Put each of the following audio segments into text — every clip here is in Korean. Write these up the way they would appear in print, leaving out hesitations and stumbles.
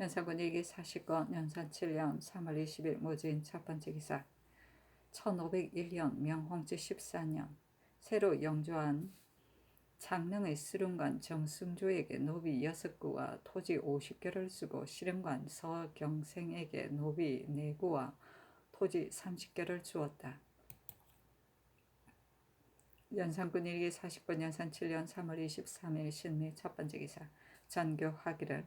연산군 일기 40권 연산 7년 3월 20일 모진 첫 번째 기사 1501년 명홍지 14년 새로 영조한 창릉의 스름관 정승조에게 노비 6구와 토지 50개를 쓰고 시름관 서경생에게 노비 4구와 토지 30개를 주었다. 연산군 일기 40권 연산 7년 3월 23일 신미 첫 번째 기사 전교하기를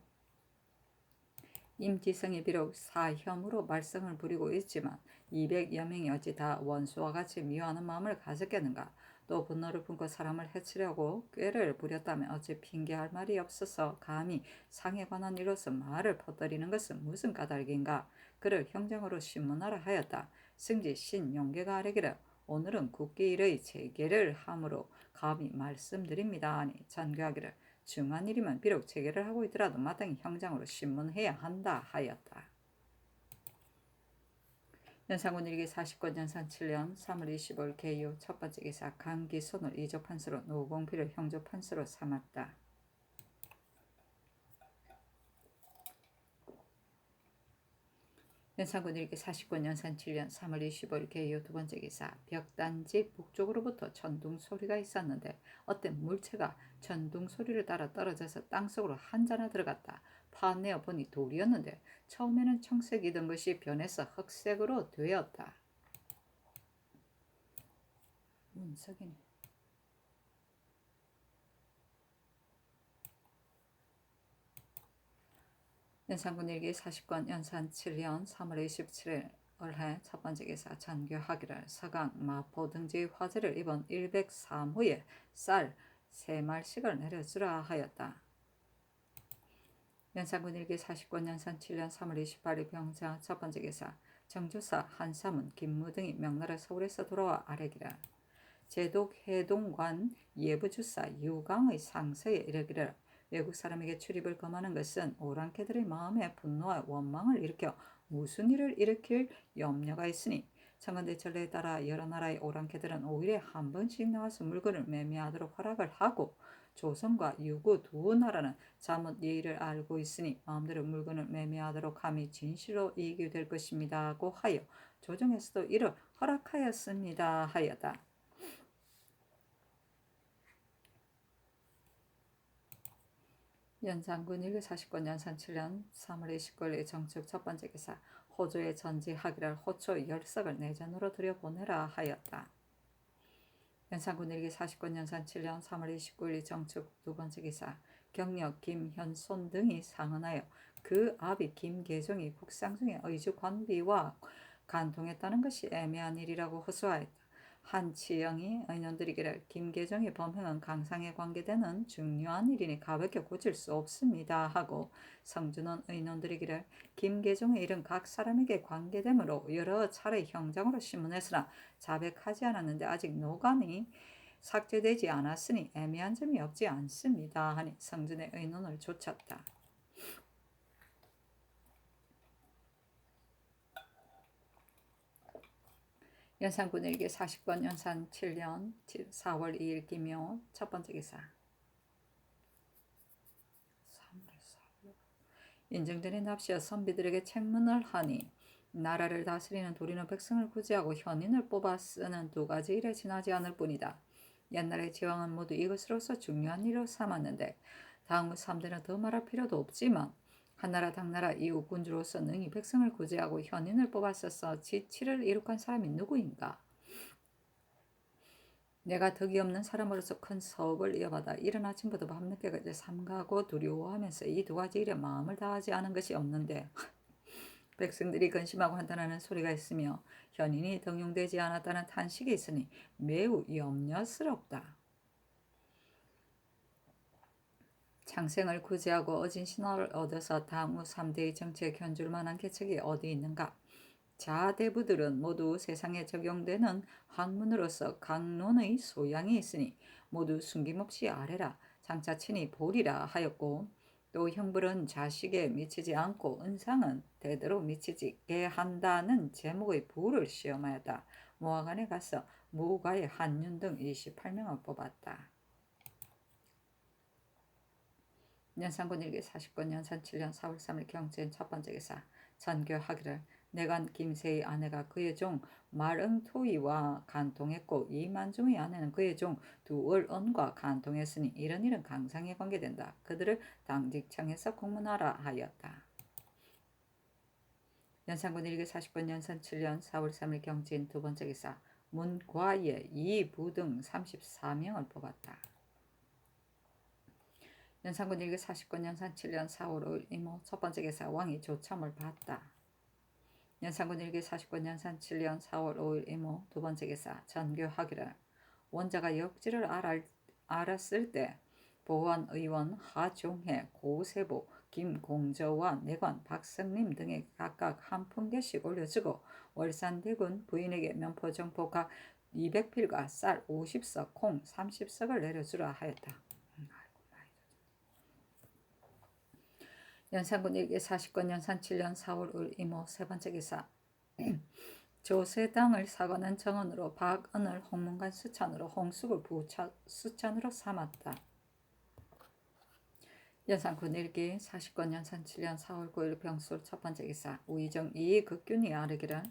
임지성이 비록 사혐으로 말썽을 부리고 있지만 200여 명이 어찌 다 원수와 같이 미워하는 마음을 가졌겠는가. 또 분노를 품고 사람을 해치려고 꾀를 부렸다면 어찌 핑계할 말이 없어서 감히 상에 관한 이로서 말을 퍼뜨리는 것은 무슨 까닭인가. 그를 형장으로 신문하라 하였다. 승지 신용계가 아뢰기를 오늘은 국기일의 재개를 함으로 감히 말씀드립니다 하니 전교하기를 중한 일이면 비록 재개를 하고 있더라도 마땅히 형장으로 신문해야 한다 하였다. 연산군 일기 40권 연산 7년 3월 25일 개유 첫 번째 기사 강기손을 이조판서로 노공필을 형조판서로 삼았다. 연산군 일기 40권 연산 7년 3월 25일 개유 두 번째 기사 벽단지 북쪽으로부터 천둥 소리가 있었는데 어떤 물체가 천둥 소리를 따라 떨어져서 땅속으로 한자나 들어갔다. 파내어 보니 돌이었는데 처음에는 청색이던 것이 변해서 흑색으로 되었다. 문석이네. 연산군 일기 40권 연산 7년 3월 27일 올해 첫 번째 기사 전교하기를 서강 마포 등지의 화재를 입은 103호에 쌀 3말씩을 내려주라 하였다. 연산군 일기 40권 연산 7년 3월 28일 병자 첫 번째 기사 정주사 한사문 김무 등이 명나라 서울에서 돌아와 아뢰기를 제독 해동관 예부주사 유강의 상서에 이르기를 외국 사람에게 출입을 금하는 것은 오랑캐들의 마음에 분노와 원망을 일으켜 무슨 일을 일으킬 염려가 있으니 청건대 전례에 따라 여러 나라의 오랑캐들은 5일에 한 번씩 나와서 물건을 매매하도록 허락을 하고 조선과 유구 두 나라는 잘못 예의를 알고 있으니 마음대로 물건을 매매하도록 함이 진실로 이익이 될 것입니다고 하여 조정에서도 이를 허락하였습니다 하였다. 연산군 일기 40권 연산 7년 3월 29일 정축 첫 번째 기사 호조에 전지하기를 호초 10석을 내전으로 들여보내라 하였다. 연산군 일기 40권 연산 7년 3월 29일 정축 두 번째 기사 경력 김현손 등이 상언하여 그 아비 김계종이 국상중에 의주 관비와 간통했다는 것이 애매한 일이라고 호소하였다. 한치영이 의논드리기를 김계정의 범행은 강상에 관계되는 중요한 일이니 가볍게 고칠 수 없습니다 하고 성준은 의논드리기를 김계정의 일은 각 사람에게 관계되므로 여러 차례 형장으로 신문했으나 자백하지 않았는데 아직 노간이 삭제되지 않았으니 애매한 점이 없지 않습니다 하니 성준의 의논을 좇았다. 연산군 일기 40권 연산 7년 4월 2일 기묘 첫 번째 기사 인정전의 납시어 선비들에게 책문을 하니 나라를 다스리는 도리는 백성을 구제하고 현인을 뽑아 쓰는 두 가지 일에 지나지 않을 뿐이다. 옛날의 제왕은 모두 이것으로서 중요한 일로 삼았는데 다음 3대는 더 말할 필요도 없지만 한나라 당나라 이후 군주로서 능히 백성을 구제하고 현인을 뽑아 써서 지치를 이룩한 사람이 누구인가? 내가 덕이 없는 사람으로서 큰 사업을 이어받아 이른 아침부터 밤늦게까지 삼가고 두려워하면서 이 두 가지 일에 마음을 다하지 않은 것이 없는데 백성들이 근심하고 한탄하는 소리가 있으며 현인이 등용되지 않았다는 탄식이 있으니 매우 염려스럽다. 창생을 구제하고 어진 신화를 얻어서 당후 3대의 정치에 견줄 만한 계책이 어디 있는가? 자대부들은 모두 세상에 적용되는 학문으로서 강론의 소양이 있으니 모두 숨김없이 아뢰라 장차 친히 보리라 하였고 또 형벌은 자식에 미치지 않고 은상은 대대로 미치게 한다는 제목의 부를 시험하였다. 모하관에 가서 무가의 한윤 등 28명을 뽑았다. 연산군 일기 49년 연산 7년 4월 3일 경진 첫 번째 기사 전교하기를 내간 김새의 아내가 그의 종 말응토이와 간통했고 이만중의 아내는 그의 종 두월언과 간통했으니 이런 일은 강상에 관계된다. 그들을 당직청에서 공문하라 하였다. 연산군 일기 49년 연산 7년 4월 3일 경진 두 번째 기사 문과예 이부 등 34명을 뽑았다. 연산군 일기 49년 연산 7년 4월 5일 이모 첫 번째 기사 왕이 조참을 받다. 연산군 일기 49년 연산 7년 4월 5일 이모 두 번째 기사 전교하기를 원자가 역지를 알았을 때 보안의원 하종해, 고세보, 김공저와 내관 박성림 등에 각각 한 푼개씩 올려주고 월산대군 부인에게 면포정포 각 200필과 쌀 50석, 콩 30석을 내려주라 하였다. 연산군 일기 49년 연산 7년 4월 5일 이모 세 번째 기사 조세당을 사관한 정원으로 박은을 홍문관 수찬으로 홍숙을 수찬으로 삼았다. 연산군 일기 49년 연산 7년 4월 9일 병술 첫 번째 기사 우의정 이극균이 아르기를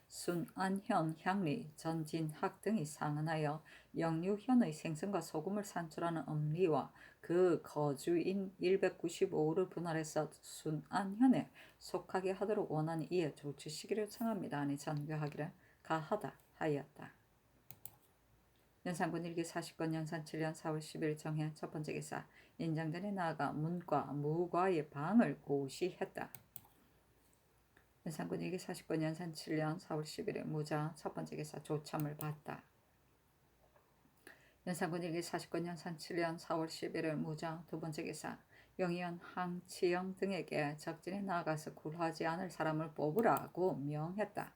순안현, 향리, 전진학 등이 상언하여 영유현의 생선과 소금을 산출하는 엄리와 그 거주인 195호를 분할해서 순안현에 속하게 하도록 원하니 이에 조치시기를 청합니다. 아니 전교하기를 가하다 하였다. 연산군 일기 49년 연산 7년 4월 10일 정해 첫 번째 기사 인장전에 나아가 문과, 무과의 방을 고시했다. 연산군 일기 49년 연산 7년 4월 10일에 무자 첫 번째 기사 조참을 받다. 연산군 일기 49년 연산 7년 4월 11일 무자 두 번째 기사 영의원 항치영 등에게 적진에 나아가서 굴하지 않을 사람을 뽑으라고 명했다.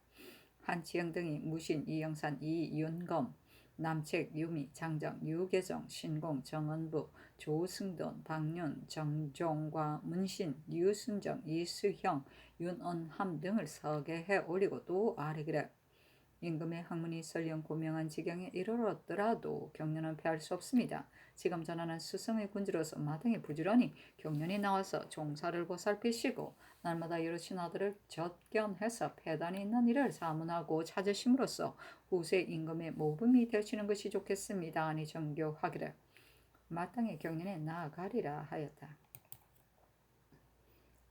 한치영 등이 무신, 이영산, 이윤검, 남책, 유미, 장정, 유계정, 신공, 정은부, 조승돈, 박윤, 정종과 문신, 유순정, 이수형, 윤언함 등을 서계해 올리고 또 아뢰기를 임금의 학문이 설령 고명한 지경에 이르렀더라도 경련은 패할 수 없습니다. 지금 전하는 수성의 군주로서 마땅히 부지런히 경련이 나와서 종사를 보살피시고 날마다 여러 신하들을 접견해서 폐단이 있는 일을 자문하고 찾으심으로써 후세 임금의 모범이 되시는 것이 좋겠습니다. 아니 정교하기를 마땅히 경련에 나아가리라 하였다.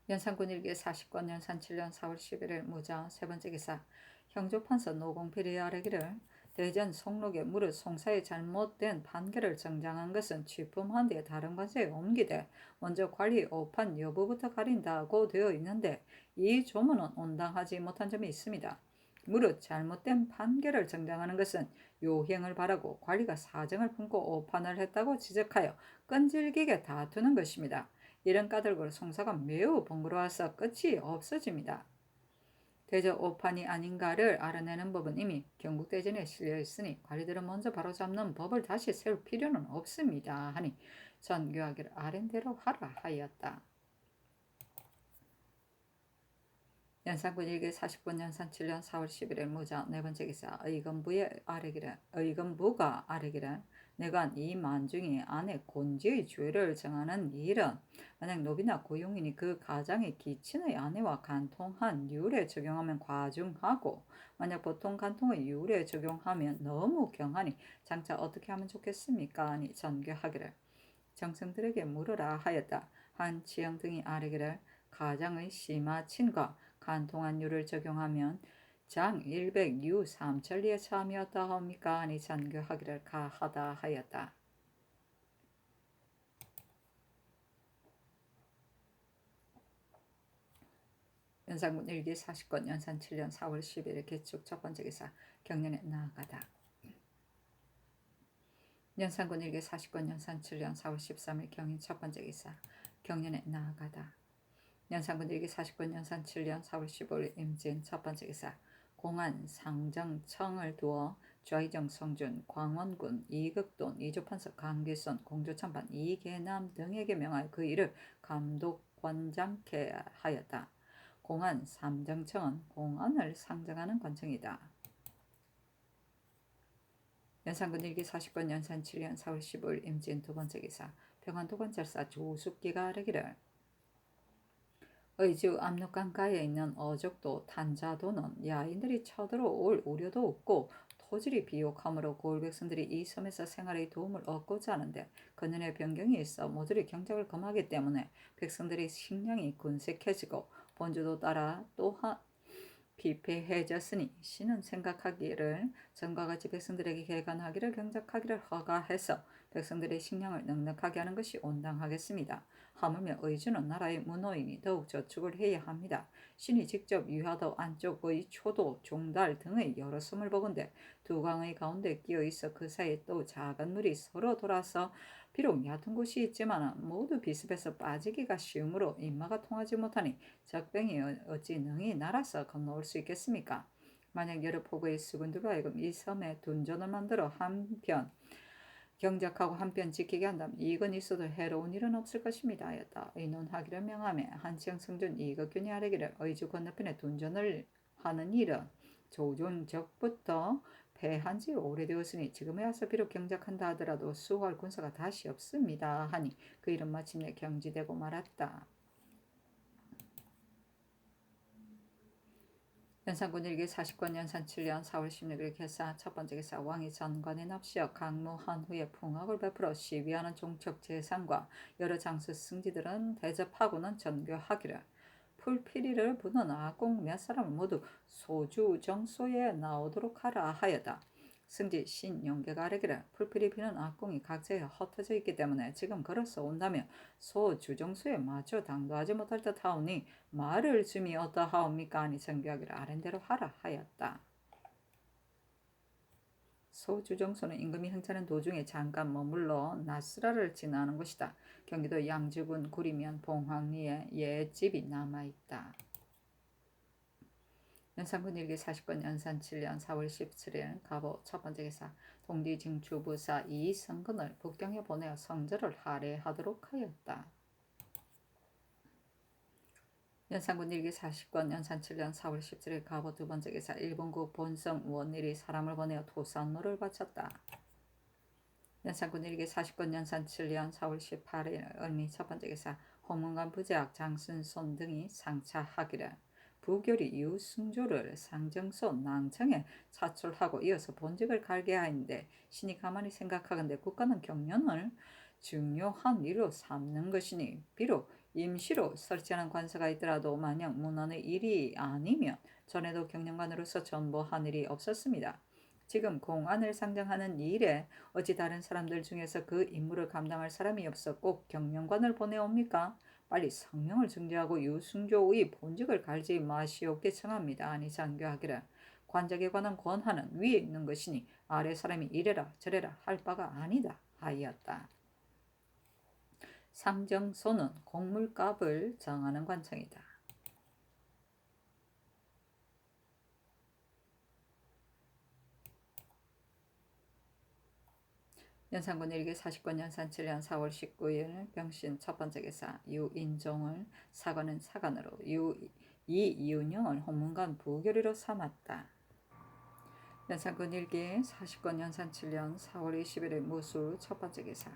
연산군 일기 49년 연산 7년 4월 11일 무자 세 번째 기사 형조판서 노공필이 아뢰기를 대전 송록의 무릇 송사의 잘못된 판결을 정장한 것은 취품한 뒤에 다른 관서에 옮기되 먼저 관리 오판 여부부터 가린다고 되어 있는데 이 조문은 온당하지 못한 점이 있습니다. 무릇 잘못된 판결을 정장하는 것은 요행을 바라고 관리가 사정을 품고 오판을 했다고 지적하여 끈질기게 다투는 것입니다. 이런 까닭으로 송사가 매우 번거로워서 끝이 없어집니다. 대저 오판이 아닌가를 알아내는 법은 이미 경국대전에 실려 있으니 관리들은 먼저 바로잡는 법을 다시 세울 필요는 없습니다. 하니 전교하기를 아랜대로 하라 하였다. 연산군 일기 49년 연산 7년 4월 11일 무자 네 번째 기사 의금부가 아뢰기를 내관 이만중이 아내 곤지의 죄를 정하는 일은 만약 노비나 고용인이 그 가장의 기친의 아내와 간통한 율에 적용하면 과중하고 만약 보통 간통의 율에 적용하면 너무 경하니 장차 어떻게 하면 좋겠습니까? 아니 전교하기를 정성들에게 물으라 하였다. 한치영 등이 아뢰기를 가장의 심하친과 간통한 율을 적용하면 장 100유 3천리의 참이었다 하옵니까? 아니 전교하기를 가하다 하였다. 연산군 일기 40권 연산 7년 4월 10일 개축 첫 번째 기사 경련에 나아가다. 연산군 일기 40권 연산 7년 4월 13일 경인 첫 번째 기사 경련에 나아가다. 연산군 일기 40권 연산 7년 4월 15일 임진 첫 번째 기사 공안 상정청을 두어 좌의정 성준, 광원군, 이극돈, 이조판서 강기선, 공조참반, 이계남 등에게 명하여 그 일을 감독관장케 하였다. 공안 삼정청은 공안을 상정하는 관청이다. 연산군 일기 40권 연산 7년 4월 15일 임진 두 번째 기사 평안도관찰사 조숙기가 아뢰기를 의주 압록강가에 있는 어족도 단자도는 야인들이 쳐들어올 우려도 없고 토질이 비옥하므로 고을 백성들이 이 섬에서 생활의 도움을 얻고자 하는데 그년의 변경이 있어 모조리 경작을 금하기 때문에 백성들의 식량이 군색해지고 본주도 따라 또한 비폐해졌으니 신은 생각하기를 전과 같이 백성들에게 개간하기를 경작하기를 허가해서 백성들의 식량을 넉넉하게 하는 것이 온당하겠습니다. 하물며 의주는 나라의 문호이니 더욱 저축을 해야 합니다. 신이 직접 유하도 안쪽의 초도, 종달 등의 여러 섬을 보건대 두 강의 가운데 끼어 있어 그 사이에 또 작은 물이 서로 돌아서 비록 얕은 곳이 있지만 모두 비습해서 빠지기가 쉬우므로 인마가 통하지 못하니 적병이 어찌 능히 날아서 건너올 수 있겠습니까? 만약 여러 폭의 수군들로 하여금 이 섬에 둔전을 만들어 한편 경작하고 한편 지키게 한다면 이익은 있어도 해로운 일은 없을 것입니다 하였다. 의논하기를 명하며 한치영 성준 이극균이 아뢰기를 의주 건너편에 둔전을 하는 일은 조존적부터 패한 지 오래되었으니 지금에 와서 비록 경작한다 하더라도 수호할 군사가 다시 없습니다 하니 그 일은 마침내 경지되고 말았다. 연산군 일기 40권 연산 7년 4월 16일 개사 첫 번째 개사 왕이 전관에 납시어 강무한 후에 풍악을 베풀어 시위하는 종척 재상과 여러 장수 승지들은 대접하고는 전교하기를 풀피리를 부는 아공 몇 사람을 모두 소주 정소에 나오도록 하라 하였다. 승지 신용계가 아뢰기를 풀피리 피는 악공이 각지에 흩어져 있기 때문에 지금 걸어서 온다면 소주정수에 마주 당도하지 못할 듯 하오니 말을 줌이 어떠하옵니까? 하니 정교하기를 아랜대로 하라 하였다. 소주정소는 임금이 행차하는 도중에 잠깐 머물러 나스라를 지나는 곳이다. 경기도 양주군 구리면 봉황리에 옛집이 남아있다. 연산군 일기 40권 연산 7년 4월 17일 갑오 첫 번째 기사 동디징주부사 이성근을 북경에 보내어 성절을 할애하도록 하였다. 연산군 일기 40권 연산 7년 4월 17일 갑오 두 번째 기사 일본국 본성 원일이 사람을 보내어 도산노를 바쳤다. 연산군 일기 40권 연산 7년 4월 18일 을미 첫 번째 기사 홍문관 부제학 장순손 등이 상차하기를 부교리 유승조를 상정소 낭청에 차출하고 이어서 본직을 갈게 하인데 신이 가만히 생각하건대 국가는 경련을 중요한 일로 삼는 것이니 비록 임시로 설치하는 관사가 있더라도 만약 문헌의 일이 아니면 전에도 경영관으로서 전보한 일이 없었습니다. 지금 공안을 상정하는 일에 어찌 다른 사람들 중에서 그 임무를 감당할 사람이 없어 꼭 경영관을 보내옵니까? 빨리 성명을 중지하고 유승조의 본직을 갈지 마시옵게 청합니다. 아니 장교하기를 관작에 관한 권한은 위에 있는 것이니 아래 사람이 이래라 저래라 할 바가 아니다 하였다. 상정소는 공물값을 정하는 관청이다. 연산군 일기 40권 연산 7년 4월 19일 병신 첫 번째 기사 유인종을 사관은 사관으로 이윤영을 홍문관 부교리로 삼았다. 연산군 일기 40권 연산 7년 4월 21일 무술 첫 번째 기사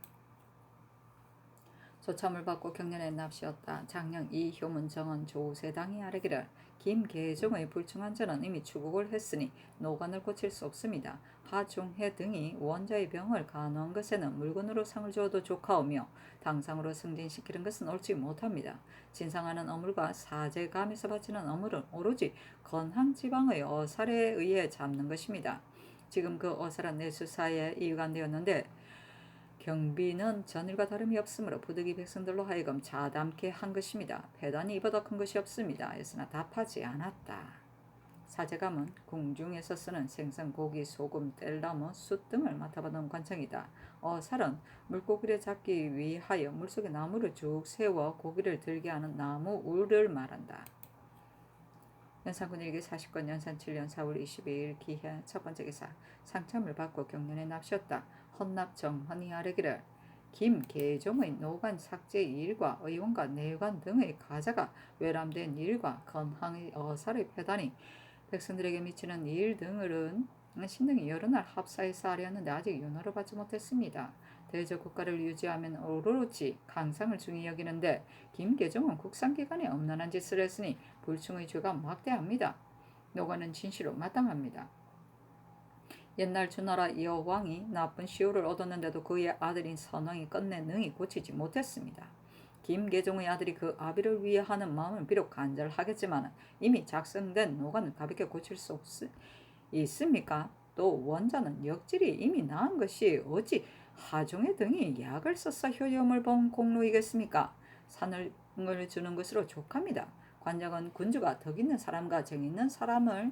조참을 받고 경련에 납시었다. 장령 이효문 정원 조세당이 아뢰기를 김계종의 불충한 자는 이미 추국을 했으니 노관을 고칠 수 없습니다. 하중해 등이 원자의 병을 간호한 것에는 물건으로 상을 주어도 좋하오며 당상으로 승진시키는 것은 옳지 못합니다. 진상하는 어물과 사제감에서 바치는 어물은 오로지 건항지방의 어살에 의해 잡는 것입니다. 지금 그 어살은 내수사에 이관되었는데 경비는 전일과 다름이 없으므로 부득이 백성들로 하여금 자담케 한 것입니다. 배단이 이보다 큰 것이 없습니다. 했으나 답하지 않았다. 사제감은 궁중에서 쓰는 생선, 고기, 소금, 뗄나무, 숯 등을 맡아보는 관청이다. 어살은 물고기를 잡기 위하여 물속에 나무를 쭉 세워 고기를 들게 하는 나무울을 말한다. 연산군 일기 40권 연산 7년 4월 22일 기해 첫 번째 기사 상참을 받고 경련에 납셨다. 헌납정헌이 아뢰기를 김계종의 노관 삭제 일과 의원과 내관 등의 가자가 외람된 일과 건항의 어살의 패단이 백성들에게 미치는 일 등을은 신등이 여러 날 합사해서 하려는데 아직 윤호를 받지 못했습니다. 대저 국가를 유지하면 오로지 강상을 중히 여기는데 김계종은 국상기관에 엄난한 짓을 했으니 불충의 죄가 막대합니다. 노가는 진실로 마땅합니다. 옛날 주나라 여왕이 나쁜 시호를 얻었는데도 그의 아들인 선왕이 끝내 능히 고치지 못했습니다. 김계종의 아들이 그 아비를 위해 하는 마음은 비록 간절하겠지만 이미 작성된 노가는 가볍게 고칠 수 있습니까? 또 원자는 역질이 이미 나은 것이 어찌 하종의 등이 약을 써서 효험을 본 공로이겠습니까? 산을 주는 것으로 족합니다. 관작은 군주가 덕 있는 사람과 정 있는 사람을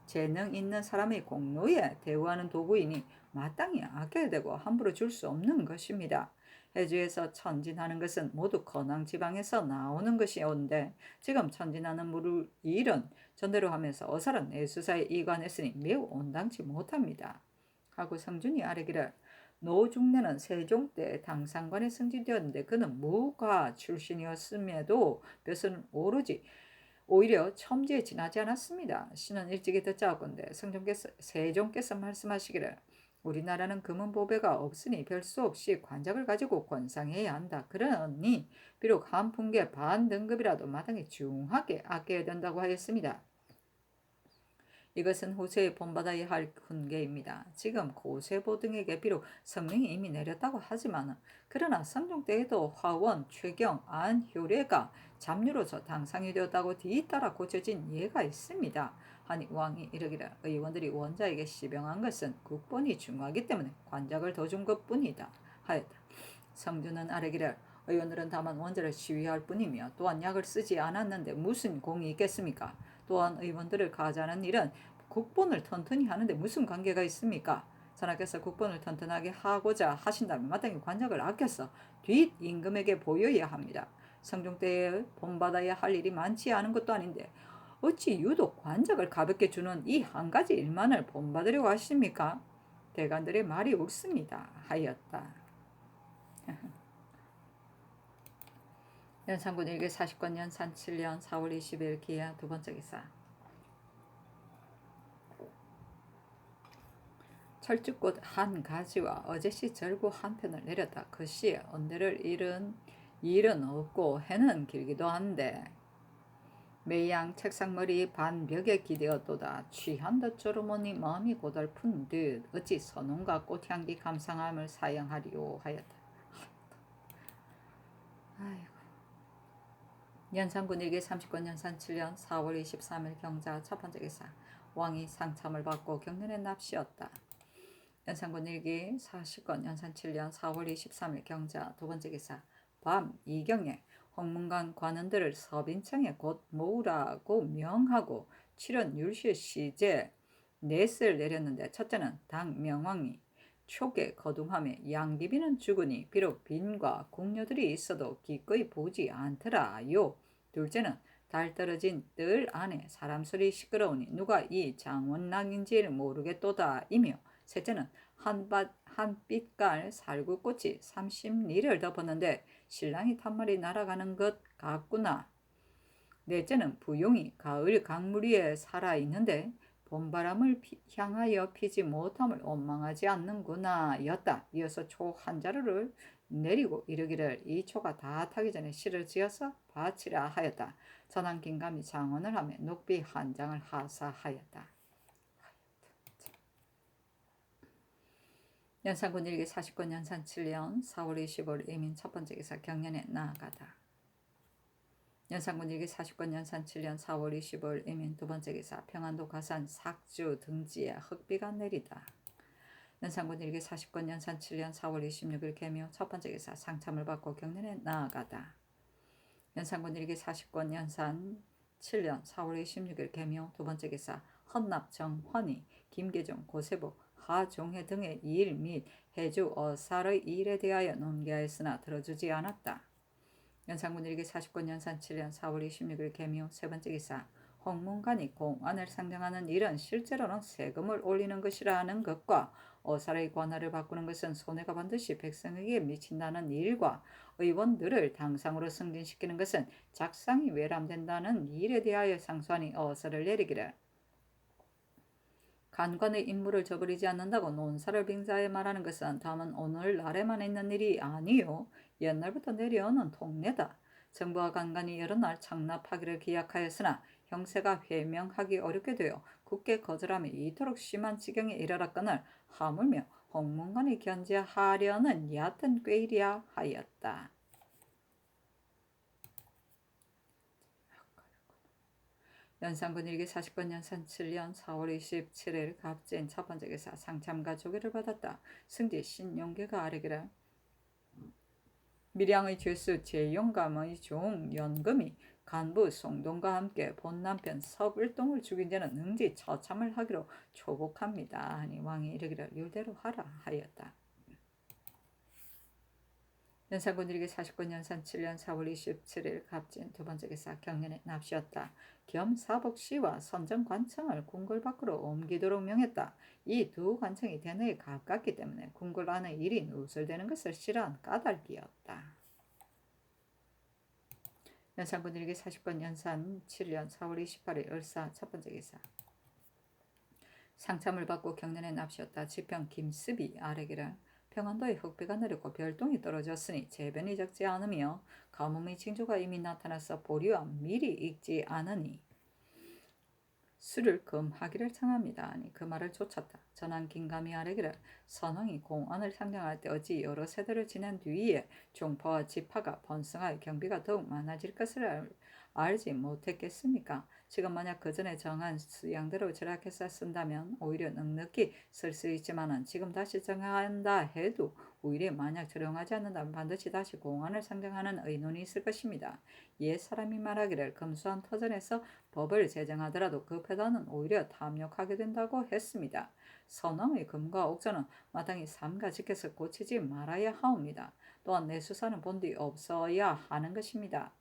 재능 있는 사람의 공로에 대우하는 도구이니 마땅히 아껴야 되고 함부로 줄 수 없는 것입니다. 해주에서 천진하는 것은 모두 건왕 지방에서 나오는 것이온데 지금 천진하는 물을 일은 전대로 하면서 어설한 내수사에 이관했으니 매우 온당치 못합니다. 하고 성준이 아뢰기를 노중래는 세종 때 당상관에 승진되었는데 그는 무과 출신이었음에도 벼슬은 오히려 첨지에 지나지 않았습니다. 신은 일찍이 듣자하건대 세종께서 말씀하시기를 우리나라는 금은보배가 없으니 별 수 없이 관작을 가지고 권상해야 한다. 그러니 비록 한 풍계 반 등급이라도 마땅히 중하게 아껴야 된다고 하였습니다. 이것은 후세에 본받아야 할 훈계입니다. 지금 고세보 등에게 비록 성명이 이미 내렸다고 하지만 그러나 성종 때에도 화원, 최경, 안효례가 잡류로서 당상이 되었다고 뒤따라 고쳐진 예가 있습니다. 하니 왕이 이르기를 의원들이 원자에게 시병한 것은 국본이 중하기 때문에 관작을 더 준 것뿐이다 하였다. 성준은 아뢰기를 의원들은 다만 원자를 시위할 뿐이며 또한 약을 쓰지 않았는데 무슨 공이 있겠습니까? 또한 의원들을 가자는 일은 국본을 튼튼히 하는데 무슨 관계가 있습니까? 전하께서 국본을 튼튼하게 하고자 하신다면 마땅히 관작을 아껴서 뒷 임금에게 보여야 합니다. 성종 때에 본받아야 할 일이 많지 않은 것도 아닌데 어찌 유독 관작을 가볍게 주는 이 한 가지 일만을 본받으려고 하십니까? 대관들의 말이 옳습니다. 하였다. 연산군 일개 40권 연산 7년 4월 20일 기하 두 번째 기사. 철쭉꽃 한 가지와 어제씨 절구 한 편을 내렸다. 그 시에 언대를 잃은 일은 없고 해는 길기도 한데 매양 책상머리 반 벽에 기대었도다. 취한 듯 졸음오니 마음이 고달픈 듯 어찌 선홍과 꽃향기 감상함을 사양하리오 하였다. 아이고. 연산군 일기 30권 연산 7년 4월 23일 경자 첫 번째 기사. 왕이 상참을 받고 경륜에 납시었다. 연산군 일기 40권 연산 7년 4월 23일 경자 두 번째 기사. 밤 이경에 홍문관 관원들을 서빈청에 곧 모으라고 명하고 7원 율시 시제 넷을 내렸는데 첫째는 당 명왕이 촉에 거둥하며 양비비는 죽으니 비록 빈과 궁녀들이 있어도 기꺼이 보지 않더라요. 둘째는 달 떨어진 뜰 안에 사람 소리 시끄러우니 누가 이 장원락인지를 모르겠도다 이며 셋째는 한빛깔 살구꽃이 30리를 덮었는데 신랑이 탄말이 날아가는 것 같구나. 넷째는 부용이 가을 강물 위에 살아있는데 봄바람을 향하여 피지 못함을 원망하지 않는구나 였다. 이어서 초 한 자루를 내리고 이르기를 이 초가 다 타기 전에 실을 지어서 바치라 하였다. 전한 긴감이 장언을 하며 녹비 한 장을 하사하였다. 연산군 일기 40권 연산 7년 4월 25일 이민 첫 번째 기사 경련에 나아가다. 연산군 일기 40권 연산 7년 4월 25일 이민 두 번째 기사 평안도 가산 삭주 등지에 흙비가 내리다. 연산군 일기 40권 연산 7년 4월 26일 개묘 첫 번째 기사 상참을 받고 경련에 나아가다. 연산군 일기 40권 연산 7년 4월 26일 개묘 두 번째 기사 헌납 정헌이 김계종 고세보 하종해 등의 일 및 해주 어살의 일에 대하여 논계하였으나 들어주지 않았다. 연산군 일기 40권 연산 7년 4월 26일 개묘 세 번째 기사 홍문관이 공안을 상정하는 일은 실제로는 세금을 올리는 것이라는 것과 어살의 관할을 바꾸는 것은 손해가 반드시 백성에게 미친다는 일과 의원들을 당상으로 승진시키는 것은 작상이 외람된다는 일에 대하여 상소하니 어살을 내리기를 간관의 임무를 저버리지 않는다고 논사를 빙자해 말하는 것은 다만 오늘날에만 있는 일이 아니요 옛날부터 내려오는 통례다. 정부와 간관이 여러 날 창납하기를 기약하였으나 형세가 회명하기 어렵게 되어 굳게 거절함이 이토록 심한 지경에 이르렀거늘 하물며 홍문관이 견제하려는 얕은 꾀이랴 하였다. 연산군 일기 49년 연산 7년 4월 27일 갑진 첫 번째 기사 상참과 조계를 받았다. 승지 신용계가 아뢰기를 밀양의 죄수 재용감의 종 연금이 간부 송동과 함께 본 남편 섭일동을 죽인 죄는 능지 처참을 하기로 초복합니다. 하니 왕이 이르기를 율대로 하라 하였다. 연산군 일기 49년 연산 7년 4월 27일 갑진 두 번째 기사 경년에 납시였다. 겸 사복시와 선정관청을 궁궐 밖으로 옮기도록 명했다. 이 두 관청이 대너에 가깝기 때문에 궁궐 안의 일이 누설되는 것을 싫어한 까닭이었다. 연산군 일기 49년 연산 7년 4월 28일 을사 첫 번째 기사 상참을 받고 경년에 납시였다. 지평 김습이 아뢰기를 평안도에 흑비가 내렸고 별똥이 떨어졌으니 재변이 적지 않으며 가뭄의 징조가 이미 나타나서 보리와 밀이 익지 않으니 술을 금하기를 청합니다. 아니 그 말을 쫓았다. 전한 긴감이 아뢰기를 선왕이 공안을 상정할 때 어찌 여러 세대를 지난 뒤에 종파와 지파가 번성하여 경비가 더욱 많아질 것을 알지 못했겠습니까? 지금 만약 그 전에 정한 수양대로 절약해서 쓴다면 오히려 넉넉히 쓸 수 있지만은 지금 다시 정한다 해도 오히려 만약 절용하지 않는다면 반드시 다시 공안을 상정하는 의논이 있을 것입니다. 옛 사람이 말하기를 금수한 터전에서 법을 제정하더라도 그 패단은 오히려 탐욕하게 된다고 했습니다. 선왕의 금과 옥저는 마땅히 삼가 지켜서 고치지 말아야 하옵니다. 또한 내수사는 본디 없어야 하는 것입니다.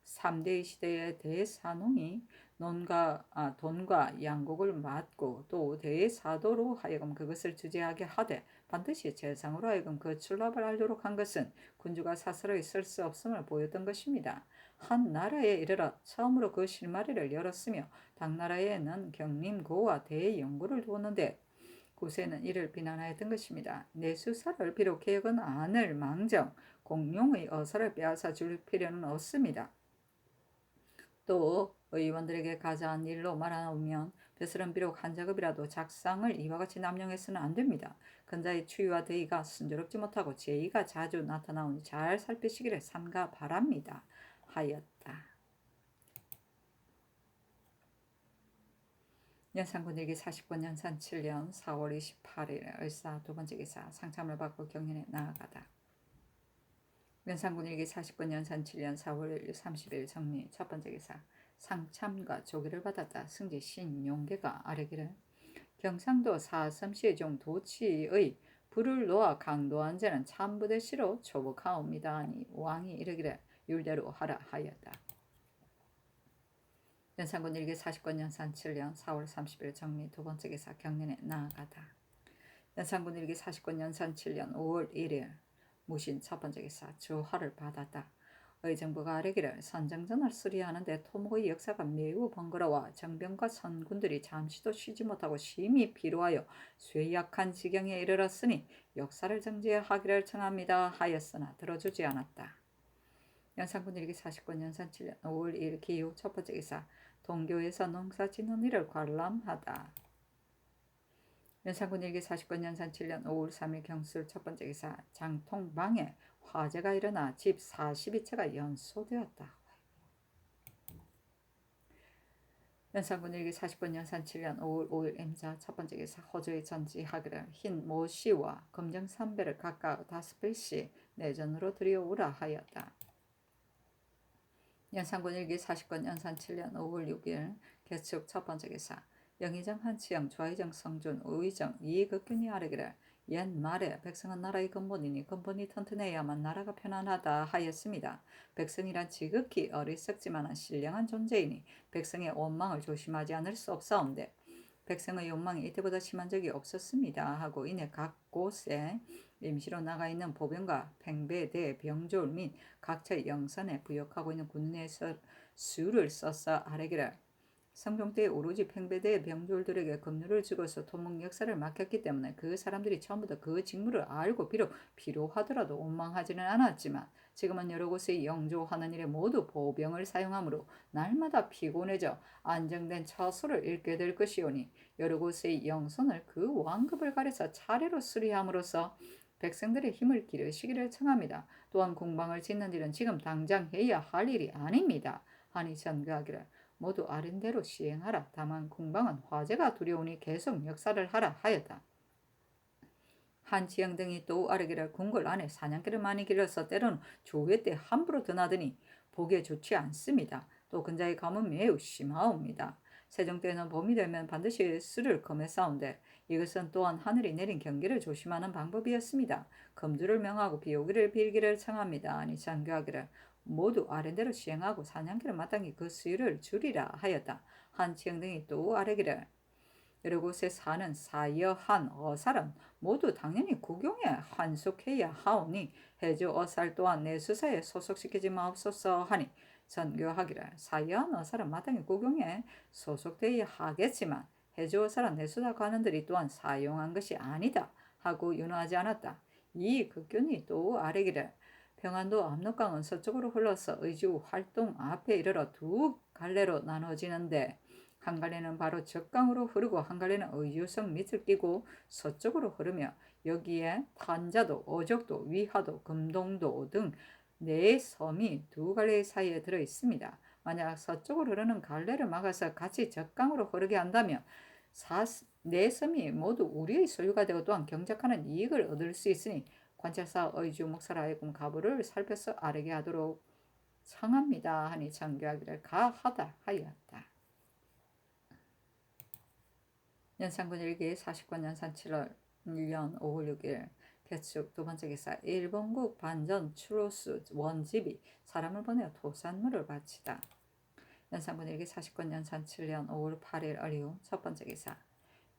3대 시대의 대사농이 돈과 양곡을 맡고 또 대사도로 하여금 그것을 주재하게 하되 반드시 재상으로 하여금 그 출납을 알도록 한 것은 군주가 사설에 쓸 수 없음을 보였던 것입니다. 한 나라에 이르러 처음으로 그 실마리를 열었으며 당나라에는 경림고와 대영고를 두었는데 구세는 이를 비난하였던 것입니다. 내수사를 비록 개혁은 안을 망정 공룡의 어사를 빼앗아 줄 필요는 없습니다. 또 의원들에게 가자한 일로 말하면 벼슬은 비록 한 작업이라도 작상을 이와 같이 남용해서는 안 됩니다. 근자의 추위와 대의가 순조롭지 못하고 제의가 자주 나타나오니 잘 살피시기를 삼가 바랍니다. 하였다. 연산군 일기 49년 연산 7년 4월 28일 을사 두 번째 기사 상참을 받고 경연에 나아가다. 연산군 일기 49년 연산 7년 4월 30일 정리 첫 번째 기사 상참과 조기를 받았다. 승지 신용계가 아뢰기를 경상도 사섬시의 종 도치의 불을 놓아 강도한 죄는 참부대시로 초복하옵니다. 하니 왕이 이르기를 율대로 하라 하였다. 연산군 일기 49년 연산 7년 4월 30일 정리 두 번째 기사 경연에 나아가다. 연산군 일기 49년 연산 7년 5월 1일 무신 첫 번째 기사 주화를 받았다. 의정부가 아뢰기를 선정전을 수리하는데 토목의 역사가 매우 번거로워 정병과 선군들이 잠시도 쉬지 못하고 심히 피로하여 쇠약한 지경에 이르렀으니 역사를 정지하기를 청합니다 하였으나 들어주지 않았다. 연산군 일기 49년 연산 7년 5월 1일 기후 첫 번째 기사 동교에서 농사 짓는 일을 관람하다. 연산군 일기 49년 연산 7년 5월 3일 경술 첫 번째 기사 장통방에 화재가 일어나 집 42채가 연소되었다. 연산군 일기 49년 연산 7년 5월 5일 임자 첫 번째 기사 호조에 전지하기를 흰 모씨와 검정 삼배를 각각 5배씩 내전으로 들여오라 하였다. 연산군 일기 49년 연산 7년 5월 6일 개축 첫 번째 기사 영의정 한치영 좌의정 성준 우의정 이극균이 아뢰기를 옛말에 백성은 나라의 근본이니 근본이 튼튼해야만 나라가 편안하다 하였습니다. 백성이란 지극히 어리석지만은 신령한 존재이니 백성의 원망을 조심하지 않을 수 없사온데 백성의 욕망이 이때보다 심한 적이 없었습니다 하고 이내 각 곳에 임시로 나가 있는 보병과 팽배대 병졸 및 각처의 영선에 부역하고 있는 군인의 수를 써서 아뢰기를 성종 때 오로지 팽배대의 병졸들에게 급료를 주고서 토목 역사를 맡겼기 때문에 그 사람들이 처음부터 그 직무를 알고 비록 필요하더라도 원망하지는 않았지만 지금은 여러 곳의 영조하는 일에 모두 보병을 사용하므로 날마다 피곤해져 안정된 처소를 잃게 될 것이오니 여러 곳의 영손을 그 왕급을 가려서 차례로 수리함으로써 백성들의 힘을 기르시기를 청합니다. 또한 공방을 짓는 일은 지금 당장 해야 할 일이 아닙니다. 하니 전교하기를 모두 아른대로 시행하라. 다만 공방은 화재가 두려우니 계속 역사를 하라 하였다. 한지영 등이 또 아르기를 궁궐 안에 사냥개를 많이 길러서 때로는 조회 때 함부로 드나드니 보기에 좋지 않습니다. 또 근자의 감은 매우 심하옵니다. 세종 때는 봄이 되면 반드시 술을 검에 싸운데 이것은 또한 하늘이 내린 경계를 조심하는 방법이었습니다. 금주를 명하고 비오기를 빌기를 청합니다. 아니 장교하기를 모두 아랜대로 시행하고 사냥개를 마땅히 그 수율을 줄이라 하였다. 한지영 등이 또 아뢰기를 여러 곳에 사는 사여한 어살은 모두 당연히 국용에 한속해야 하오니 해주 어살 또한 내 수사에 소속시키지 마옵소서 하니 전교하기를 사여한 어살은 마땅히 국용에 소속되어야 하겠지만 해주 어살은 내 수사 관원들이 또한 사용한 것이 아니다 하고 윤호하지 않았다. 이 극균이 또 아뢰기를 평안도 압록강은 서쪽으로 흘러서 의주 활동 앞에 이르러 두 갈래로 나눠지는데 한 갈래는 바로 적강으로 흐르고 한 갈래는 의유성 밑을 끼고 서쪽으로 흐르며 여기에 탄자도, 어적도, 위하도, 금동도 등 네 섬이 두 갈래 사이에 들어 있습니다. 만약 서쪽으로 흐르는 갈래를 막아서 같이 적강으로 흐르게 한다면 네 섬이 모두 우리의 소유가 되고 또한 경작하는 이익을 얻을 수 있으니 관찰사 의주 목사라 하여금 가부를 살펴서 아르게 하도록 청합니다. 하니 장교하기를 가하다 하였다. 연산군 일기 49년 연산 7월 1년 5월 6일 개축 두 번째 기사 일본국 반전 추로스 원집이 사람을 보내어 토산물을 바치다. 연산군 일기 49년 연산 7년 5월 8일 어리우 첫 번째 기사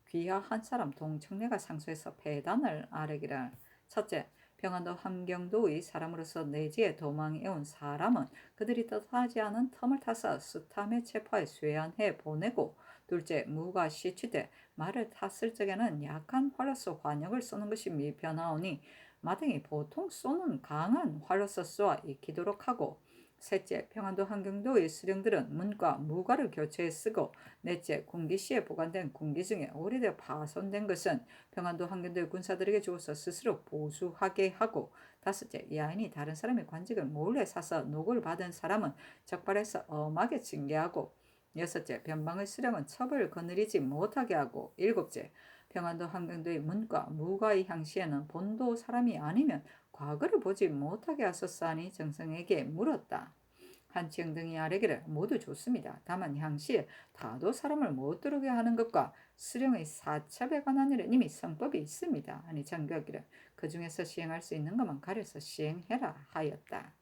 귀하 한 사람 동청래가 상소해서 폐단을 아뢰기를 첫째 평안도 함경도의 사람으로서 내지에 도망해온 사람은 그들이 뜻하지 않은 텀을 타서 수탐의 체포에 쇠한해 보내고 둘째 무가 시취돼 말을 탔을 적에는 약한 활로서 환역을 쏘는 것이 미편하오니 마땅히 보통 쏘는 강한 활로서 쏘아 익히도록 하고 셋째 평안도 함경도의 수령들은 문과 무과를 교체해 쓰고 넷째 군기시에 보관된 군기 중에 오래되어 파손된 것은 평안도 함경도의 군사들에게 주어서 스스로 보수하게 하고 다섯째 야인이 다른 사람의 관직을 몰래 사서 녹을 받은 사람은 적발해서 엄하게 징계하고 여섯째 변방의 수령은 첩을 거느리지 못하게 하고 일곱째 평안도 함경도의 문과 무과의 향시에는 본도 사람이 아니면 과거를 보지 못하게 하소서하니 정성에게 물었다. 한치영 등이 아뢰기를 모두 좋습니다. 다만 향시에 다도 사람을 못 들어오게 하는 것과 수령의 사첩에 관한 일은 이미 성법이 있습니다. 아니 장교하기를 그 중에서 시행할 수 있는 것만 가려서 시행해라 하였다.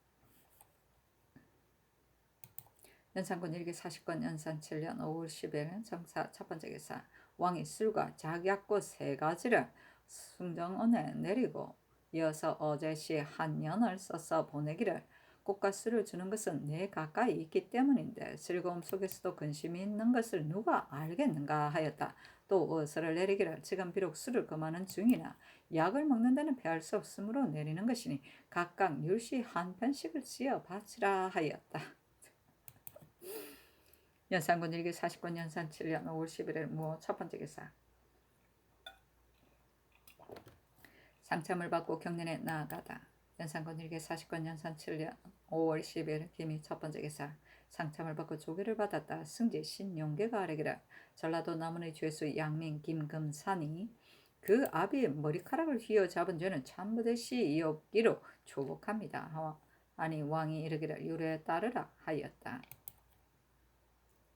연산군 일기 40권 연산 7년 5월 10일 정사 첫 번째 기사 왕이 술과 작약고 세 가지를 숭정원에 내리고 이어서 어제시 한 년을 써서 보내기를 꽃과 술을 주는 것은 내 가까이 있기 때문인데 즐거움 속에서도 근심이 있는 것을 누가 알겠는가 하였다. 또 어서를 내리기를 지금 비록 술을 금하는 중이나 약을 먹는 데는 피할 수 없으므로 내리는 것이니 각각 율시 한 편씩을 지어 바치라 하였다. 연산군 일기 49년 연산 7년 5월 11일 무호 첫 번째 기사 상참을 받고 경련에 나아가다. 연산군 일기 49년 연산 7년 5월 10일 김이 첫 번째 기사 상참을 받고 조교를 받았다. 승지 신용계가 아뢰기를 전라도 남원의 죄수 양민 김금산이 그 아비의 머리카락을 휘어잡은 죄는 참부대시이었기로 조복합니다. 아니 왕이 이르기를 유래에 따르라 하였다.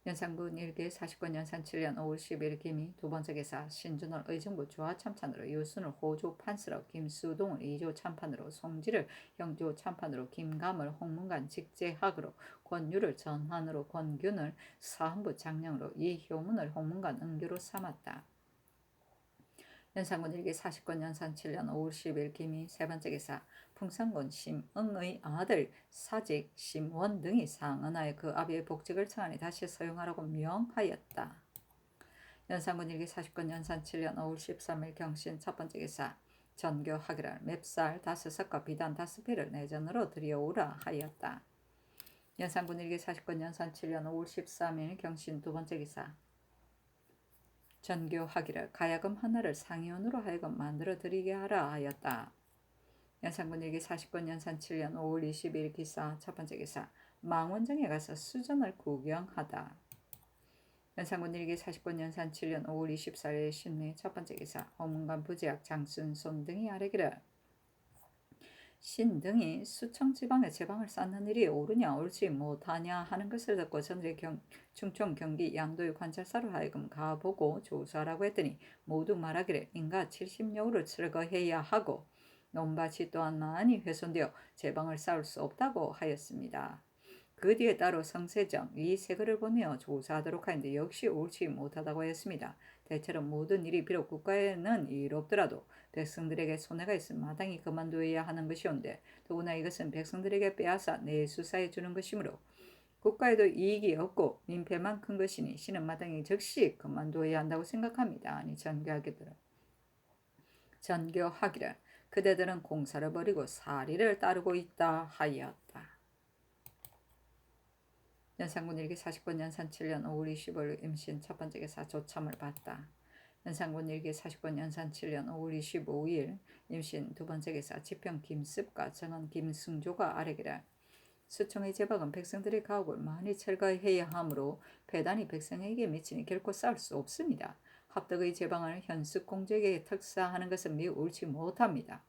연산군 일기 49년 연산 7년 5월 10일 김이 두 번째 기사 신준월 의정부 조하 참판으로 유순을 호조 판스로 김수동을 2조 참판으로 송지를 형조 참판으로 김감을 홍문관 직제학으로 권유를 전환으로 권균을 사헌부 장령으로 이효문을 홍문관 은교로 삼았다. 연산군 일기 49년 연산 7년 5월 10일 김이 세 번째 기사 풍산군 심응의 아들 사직 심원 등이 상언하여 그 아비의 복직을 청하니 다시 서용하라고 명하였다. 연산군 일기 49년 연산 7년 5월 13일 경신 첫 번째 기사 전교하기를 맵쌀 5섯과 비단 5배를 내전으로 들여오라 하였다. 연산군 일기 49년 연산 7년 5월 13일 경신 두 번째 기사 전교하기를 가야금 하나를 상의원으로 하여금 만들어 드리게 하라 하였다. 연산군 일기 49년 연산 7년 5월 20일 기사 첫 번째 기사 망원정에 가서 수전을 구경하다. 연산군 일기 49년 연산 7년 5월 24일 신미 첫 번째 기사 허문관 부지학 장순손 등이 아뢰기를 신 등이 수청 지방에 제방을 쌓는 일이 옳으냐 옳지 못하냐 하는 것을 듣고 전들의 충청 경기 양도의 관찰사로 하여금 가보고 조사하라고 했더니 모두 말하기를 인가 70여우를 철거해야 하고 논밭이 또한 많이 훼손되어 제방을 쌓을 수 없다고 하였습니다. 그 뒤에 따로 성세정 이 세 글을 보내어 조사하도록 하는데 역시 옳지 못하다고 했습니다. 대체로 모든 일이 비록 국가에는 이롭더라도 백성들에게 손해가 있으면 마땅히 그만두어야 하는 것이온데 더구나 이것은 백성들에게 빼앗아 내수사해 주는 것이므로 국가에도 이익이 없고 민폐만 큰 것이니 신은 마땅히 즉시 그만두어야 한다고 생각합니다. 아니 전교하기를 그대들은 공사를 버리고 사리를 따르고 있다 하였다. 연산군 일기 49년 연산 7년 5월 25일 임신 첫 번째 기사 조참을 받다. 연산군 일기 49년 연산 7년 5월 25일 임신 두 번째 기사 지평 김습과 정원 김승조가 아뢰기를 수청의 제박은 백성들의 가옥을 많이 철거해야 하므로 폐단이 백성에게 미치니 결코 쌓을 수 없습니다. 합덕의 제방을 현숙 공주에게 특사하는 것은 매우 옳지 못합니다.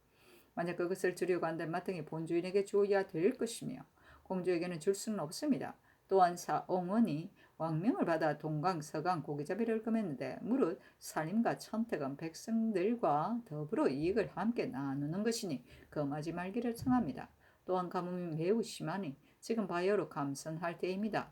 만약 그것을 주려고 한다면 마땅히 본주인에게 주어야 될 것이며 공주에게는 줄 수는 없습니다. 또한 사옹원이 왕명을 받아 동강, 서강, 고기잡이를 금했는데 무릇 살림과 천택은 백성들과 더불어 이익을 함께 나누는 것이니 금하지 말기를 청합니다. 또한 가뭄이 매우 심하니 지금 바야흐로 감선할 때입니다.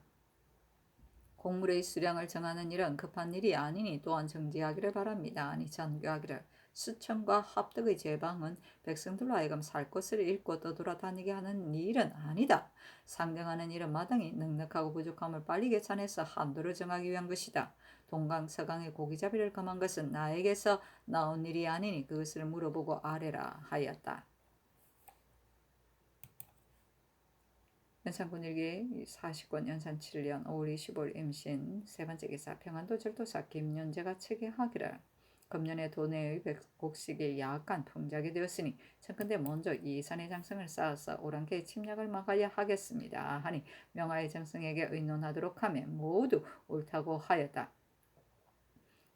곡물의 수량을 정하는 일은 급한 일이 아니니 또한 정지하기를 바랍니다. 아니 전교하기를 수청과 합덕의 제방은 백성들로 하여금 살 것을 잃고 떠돌아다니게 하는 일은 아니다. 상정하는 일은 마땅히 넉넉하고 부족함을 빨리 계산해서 한도를 정하기 위한 것이다. 동강 서강의 고기잡이를 금한 것은 나에게서 나온 일이 아니니 그것을 물어보고 아뢰라 하였다. 연산군 일기 49년 연산 7년 5월 25일 임신 세 번째 기사 평안도 절도사 김윤재가 체계하기를 금년에 도내의 곡식이 약간 풍작이 되었으니 청컨대 먼저 이산의 장성을 쌓아서 오랑캐의 침략을 막아야 하겠습니다 하니 명하의 장성에게 의논하도록 하며 모두 옳다고 하였다.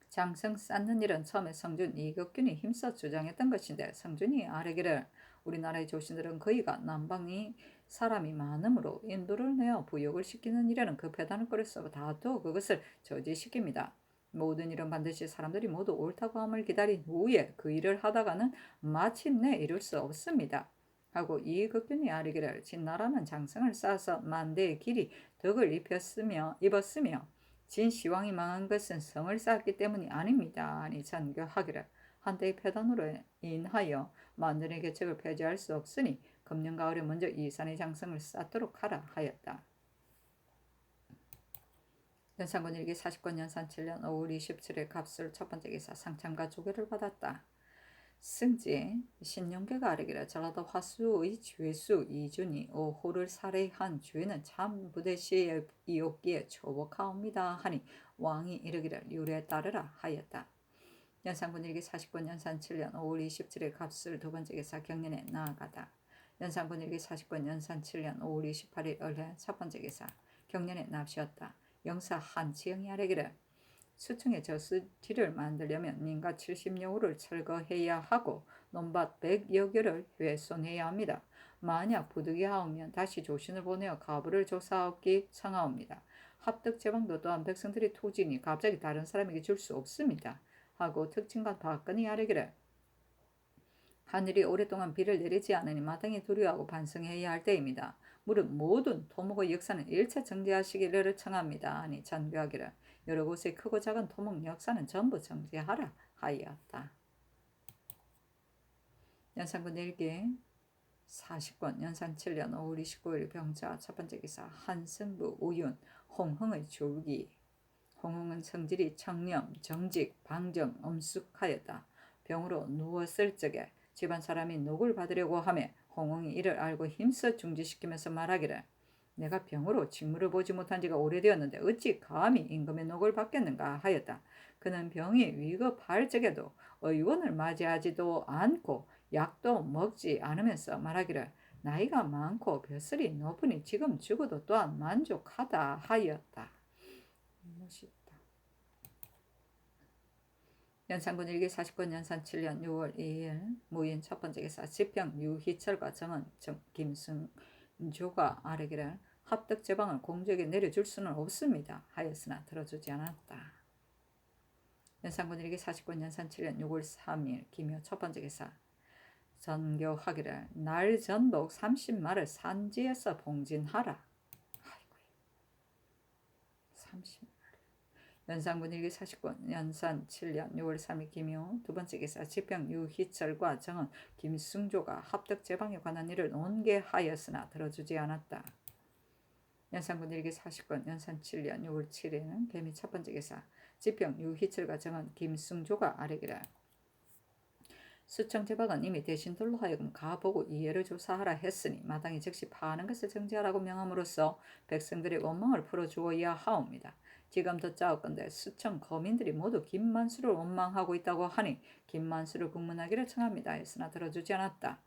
장성 쌓는 일은 처음에 성준 이극균이 힘써 주장했던 것인데 성준이 아뢰기를 우리나라의 조신들은 거의가 남방이 사람이 많으므로 인도를 내어 부역을 시키는 일에는 그 배단을 끌어서 다투어 그것을 저지시킵니다. 모든 일은 반드시 사람들이 모두 옳다고 함을 기다린 후에 그 일을 하다가는 마침내 이룰 수 없습니다. 하고 이극균이 아뢰기를 진나라는 장성을 쌓아서 만대의 길이 덕을 입었으며 진시황이 망한 것은 성을 쌓았기 때문이 아닙니다. 아니 전교하기를 한때의 폐단으로 인하여 만든의 계책을 폐지할 수 없으니 금년 가을에 먼저 이산의 장성을 쌓도록 하라 하였다. 연산군 일기 49년 연산 7년 5월 27일 갑술 첫 번째 기사 상참과 조계를 받았다. 승지 신용계가 아뢰기를 전라도 화수의 죄수 이준이 오호를 살해한 죄는 참 부대시이었기에 초복하옵니다 하니 왕이 이르기를 유례에 따르라 하였다. 연산군 일기 49년 연산 7년 5월 27일 갑술 두 번째 기사 경련에 나아가다. 연산군 일기 49년 연산 7년 5월 28일 을해 첫 번째 기사 경련에 납시었다. 영사 한치영이 아뢰기를 수청의 저수지를 만들려면 민가 70여호를 철거해야 하고 논밭 100여 개를 훼손해야 합니다. 만약 부득이하오면 다시 조신을 보내어 가부를 조사하옵기 청하옵니다. 합덕 제방도 또한 백성들의 토지니 갑자기 다른 사람에게 줄 수 없습니다. 하고 특징과 박근이 아뢰기를 하늘이 오랫동안 비를 내리지 않으니 마땅히 두려워하고 반성해야 할 때입니다. 무릇 모든 토목의 역사는 일체 정지하시기를 청합니다. 아니 전교하기를 여러 곳의 크고 작은 토목 역사는 전부 정지하라 하였다. 연산군 일기 40권 연산 7년 5월 29일 병자 첫 번째 기사 한승부 우윤 홍흥의 줄기. 홍흥은 성질이 청렴, 정직, 방정, 엄숙하였다. 병으로 누웠을 적에 집안 사람이 녹을 받으려고 하며 홍흥이 이를 알고 힘써 중지시키면서 말하기를 내가 병으로 직무를 보지 못한 지가 오래되었는데 어찌 감히 임금의 녹을 받겠는가 하였다. 그는 병이 위급할 적에도 의원을 맞이하지도 않고 약도 먹지 않으면서 말하기를 나이가 많고 벼슬이 높으니 지금 죽어도 또한 만족하다 하였다. 멋있다. 연산군 일기 49년 연산 7년 6월 2일 무인 첫 번째 기사 지평 유희철과 정은 김승조가 아뢰기를 합덕 제방을 공적에 내려줄 수는 없습니다 하였으나 들어주지 않았다. 연산군 일기 49년 연산 7년 6월 3일 김효 첫 번째 기사 전교하기를 날 전복 30마를 산지에서 봉진하라. 아이고, 30. 연산군 일기 49권 연산 7년 6월 3일 김효 두 번째 기사 지평 유희철과 정은 김승조가 합덕 제방에 관한 일을 논계하였으나 들어주지 않았다. 연산군 일기 40권 연산 7년 6월 7일 개미 첫 번째 기사 지평 유희철과 정은 김승조가 아뢰기를 수청 제방은 이미 대신들로 하여금 가보고 이해를 조사하라 했으니 마땅히 즉시 파하는 것을 정지하라고 명함으로써 백성들의 원망을 풀어주어야 하옵니다. 지금 듣자옵건대 수청 거민들이 모두 김만수를 원망하고 있다고 하니 김만수를 국문하기를 청합니다 했으나 들어주지 않았다.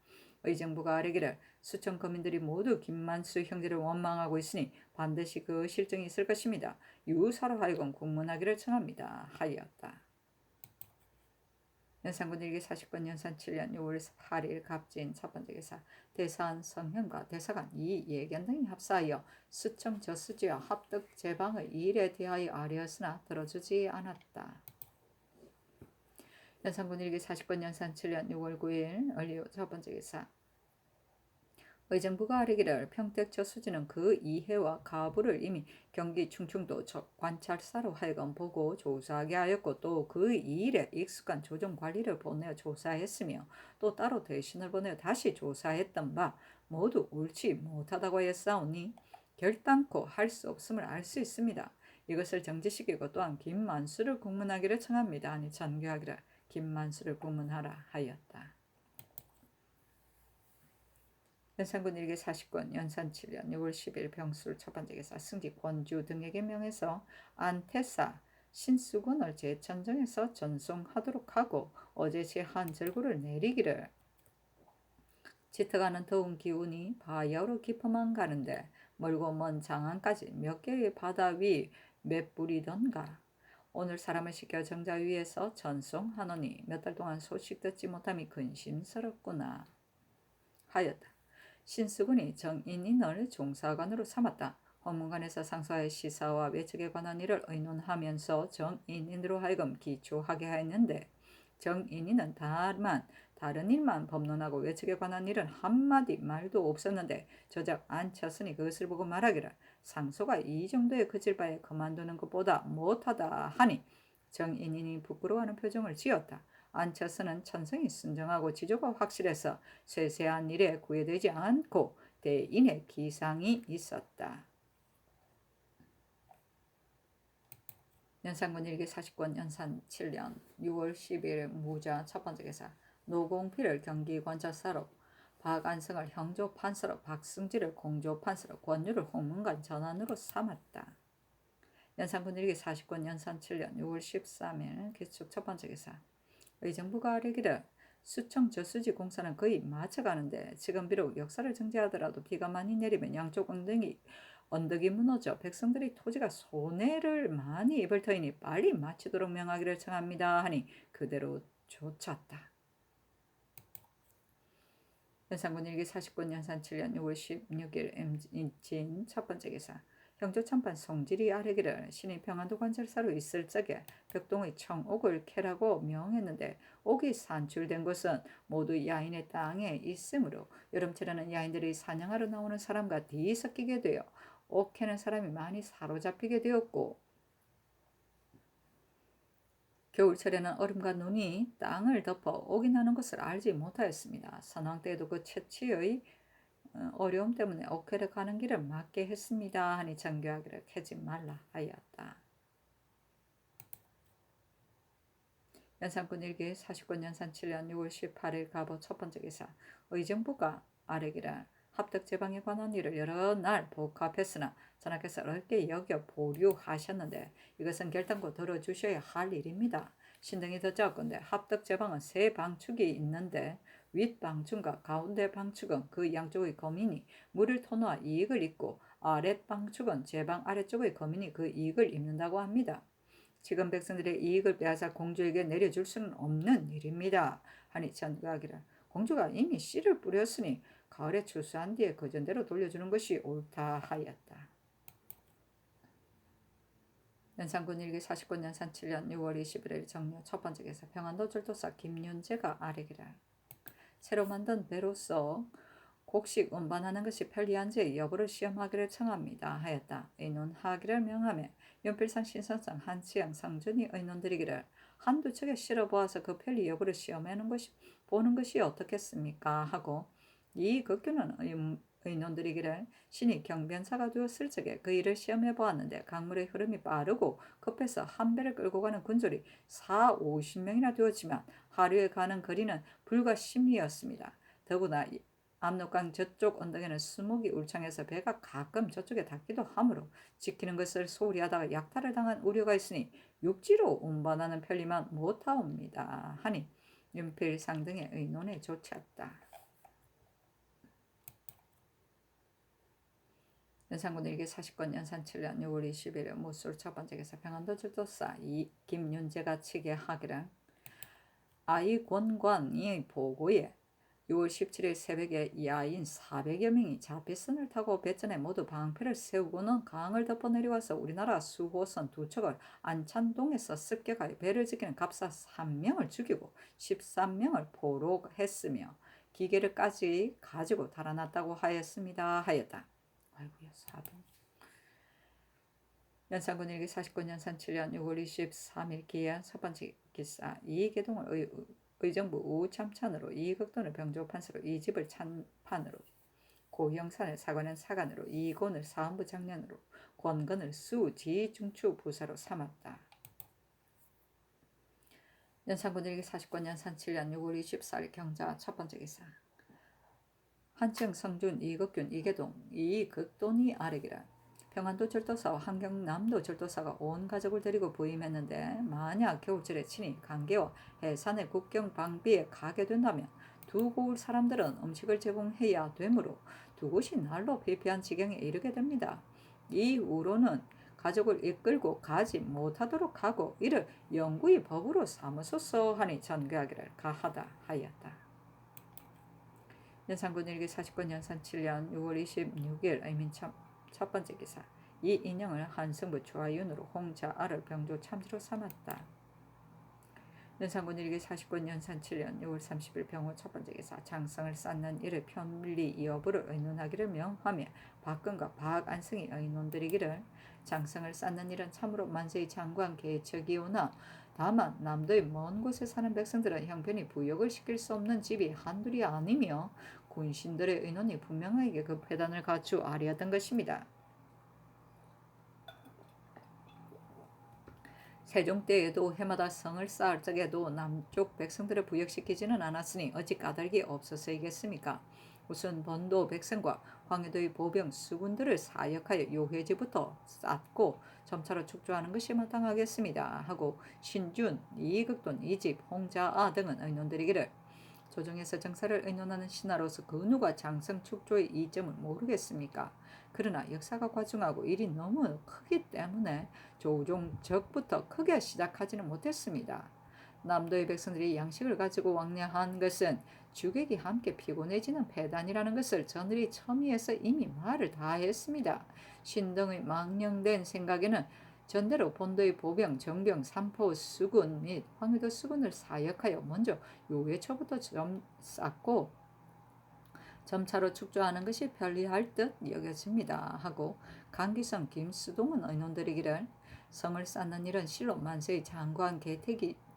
의정부가 아뢰기를 수청 거민들이 모두 김만수 형제를 원망하고 있으니 반드시 그 실정이 있을 것입니다. 유사로 하여금 국문하기를 청합니다 하였다. 연산군 일기 40권 연산 7년 6월 8일 갑진 첫 번째 기사 대사한 성현과 대사관 이예견 등이 합사하여 수청 저수지와 합덕 제방의 일에 대하여 아뢰었으나 들어주지 않았다. 연산군 일기 40권 연산 7년 6월 9일 을리오 첫 번째 기사 의정부가 아뢰기를 평택 저수지는 그 이해와 가부를 이미 경기 충청도 관찰사로 하여금 보고 조사하게 하였고 또 그 일에 익숙한 조정관리를 보내어 조사했으며 또 따로 대신을 보내어 다시 조사했던 바 모두 옳지 못하다고 했사오니 결단코 할 수 없음을 알 수 있습니다. 이것을 정지시키고 또한 김만수를 국문하기를 청합니다. 아니 전교하기를 김만수를 국문하라 하였다. 연산군 일기 40권 연산 7년 6월 10일 병술 첫 번째 기사 승지 권주 등에게 명해서 안태사 신수군을 제천정에서 전송하도록 하고 어제 제한 절구를 내리기를 짙어가는 더운 기운이 바야흐로 깊어만 가는데 멀고 먼 장안까지 몇 개의 바다 위 몇 뿌리던가 오늘 사람을 시켜 정자 위에서 전송하노니 몇 달 동안 소식 듣지 못함이 근심스럽구나 하였다. 신수군이 정인인을 종사관으로 삼았다. 헌문관에서 상사의 시사와 외척에 관한 일을 의논하면서 정인인으로 하여금 기초하게 하였는데 정인인은 다만 다른 일만 법론하고 외척에 관한 일은 한마디 말도 없었는데 저작 안쳤으니 그것을 보고 말하기를 상소가 이 정도에 그칠 바에 그만두는 것보다 못하다 하니 정인인이 부끄러워하는 표정을 지었다. 안처스는 천성이 순정하고 지조가 확실해서 세세한 일에 구애되지 않고 대인의 기상이 있었다. 연산군 일기 40권 연산 7년 6월 10일 무자 첫 번째 기사 노공필을 경기관찰사로 박안성을 형조판사로 박승지를 공조판사로 권유를 홍문관 전환으로 삼았다. 연산군 일기 40권 연산 7년 6월 13일 기축 첫 번째 기사 의정부가 아뢰기를 수청 저수지 공사는 거의 마쳐가는데 지금 비록 역사를 정지하더라도 비가 많이 내리면 양쪽 언덕이 무너져 백성들의 토지가 손해를 많이 입을 터이니 빨리 마치도록 명하기를 청합니다 하니 그대로 좇았다. 연산군 일기 40권 연산 7년 6월 16일 임진 첫 번째 기사 형조참판 송질이 아뢰기를 신이 평안도 관찰사로 있을 적에 벽동의 청옥을 캐라고 명했는데 옥이 산출된 곳은 모두 야인의 땅에 있으므로 여름철에는 야인들이 사냥하러 나오는 사람과 뒤섞이게 되어 옥 캐는 사람이 많이 사로잡히게 되었고 겨울철에는 얼음과 눈이 땅을 덮어 옥이 나는 것을 알지 못하였습니다. 선왕 때에도 그 채취의 어려움 때문에 옥회를 가는 길을 막게 했습니다. 하니 정교하기를 캐지 말라 하였다. 연산군 일기 49년 연산 7년 6월 18일 가보 첫 번째 기사. 의정부가 아래기를 합덕제방에 관한 일을 여러 날 복합했으나 전하께서 어렵게 여겨 보류하셨는데 이것은 결단코 들어주셔야 할 일입니다. 신등이 듣자건대 합덕제방은 세 방축이 있는데 윗방축과 가운데 방축은 그 양쪽의 거민이 물을 터놓아 이익을 입고 아랫방축은 제방 아래쪽의 거민이 그 이익을 입는다고 합니다. 지금 백성들의 이익을 빼앗아 공주에게 내려줄 수는 없는 일입니다. 하니 전가하기를 공주가 이미 씨를 뿌렸으니 가을에 추수한 뒤에 거전대로 돌려주는 것이 옳다 하였다. 연산군 일기 49년 연산 7년 6월 21일 정료 첫 번째 기사. 평안도 절도사 김윤재가 아래기를 새로 만든 배로서 곡식 운반하는 것이 편리한지 여부를 시험하기를 청합니다 하였다. 의논하기를 명하며 연필상 신선상 한치영 상준이 의논드리기를 한두 척에 실어보아서 그 편리 여부를 시험하는 것이 보는 것이 어떻겠습니까 하고 이 극규는 의논드리기를 신이 경변사가 되었을 적에 그 일을 시험해 보았는데 강물의 흐름이 빠르고 급해서 한 배를 끌고 가는 군졸이 40~50명이나 되었지만 하루에 가는 거리는 불과 10리였습니다. 더구나 압록강 저쪽 언덕에는 수목이 울창해서 배가 가끔 저쪽에 닿기도 하므로 지키는 것을 소홀히 하다가 약탈을 당한 우려가 있으니 육지로 운반하는 편리만 못하옵니다 하니 윤필상 등의 의논에 좋았다. 연산군 일기 40권 연산 7년 6월 20일 모술 첫 번째 기사. 평안도 절도사 김윤재가 치게 하기를 아이 권관이 보고에 6월 17일 새벽에 야인 400여 명이 자피선을 타고 배전에 모두 방패를 세우고는 강을 덮어 내려와서 우리나라 수호선 두 척을 안찬동에서 습격하여 배를 지키는 갑사 3명을 죽이고 13명을 포로했으며 기계를까지 가지고 달아났다고 하였습니다 하였다. 아이고야 4등. 연산군 일기 49년 연산 7년 6월 23일 기한 첫 번째 기사. 이계동을 의정부 우참찬으로 이극돈을 병조판서로 이집을 찬판으로 고형산을 사관은 사관으로 이곤을 사헌부 장년으로 권건을 수지중추 부사로 삼았다. 연산군 일기 49년 연산 7년 6월 24일 경자 첫 번째 기사. 한층 성준 이극균 이계동 이극돈이 아래기라. 평안도 절도사와 함경남도 절도사가 온 가족을 데리고 부임했는데 만약 겨울철에 친히 강계와 해산의 국경 방비에 가게 된다면 두 고을 사람들은 음식을 제공해야 되므로 두 곳이 날로 피폐한 지경에 이르게 됩니다. 이후로는 가족을 이끌고 가지 못하도록 하고 이를 영구히 법으로 삼으소서 하니 전개하기를 가하다 하였다. 연산군 일기 49년 연산 7년 6월 26일 의민 첫 번째 기사. 이 인형을 한성부 좌윤으로 홍자아를 병조 참지로 삼았다. 연산군 일기 49년 연산 7년 6월 30일 병호 첫 번째 기사. 장성을 쌓는 일의 편리 여부를 의논하기를 명하며 박근과 박안승이 의논드리기를 장성을 쌓는 일은 참으로 만세의 장관 개척이오나 다만 남도의 먼 곳에 사는 백성들은 형편이 부역을 시킬 수 없는 집이 한둘이 아니며 군신들의 의논이 분명하게 그 패단을 갖추어야던 것입니다. 세종 때에도 해마다 성을 쌓을 적에도 남쪽 백성들을 부역시키지는 않았으니 어찌 까닭이 없어서이겠습니까? 우선 본도 백성과 황해도의 보병 수군들을 사역하여 요회지부터 쌓고 점차로 축조하는 것이 마땅하겠습니다 하고 신준, 이극돈, 이집, 홍자아 등은 의논드리기를 조정에서 정사를 의논하는 신하로서 그 누가 장성 축조의 이점을 모르겠습니까? 그러나 역사가 과중하고 일이 너무 크기 때문에 조종적부터 크게 시작하지는 못했습니다. 남도의 백성들이 양식을 가지고 왕래한 것은 주객이 함께 피곤해지는 패단이라는 것을 저들이 첨예해서 이미 말을 다 했습니다. 신등의 망령된 생각에는 전대로 본도의 보병, 정병, 삼포 수군 및 황해도 수군을 사역하여 먼저 요회초부터 좀 쌓고 점차로 축조하는 것이 편리할 듯 여겨집니다 하고 강기성, 김수동은 의논드리기를 성을 쌓는 일은 실로 만세의 장관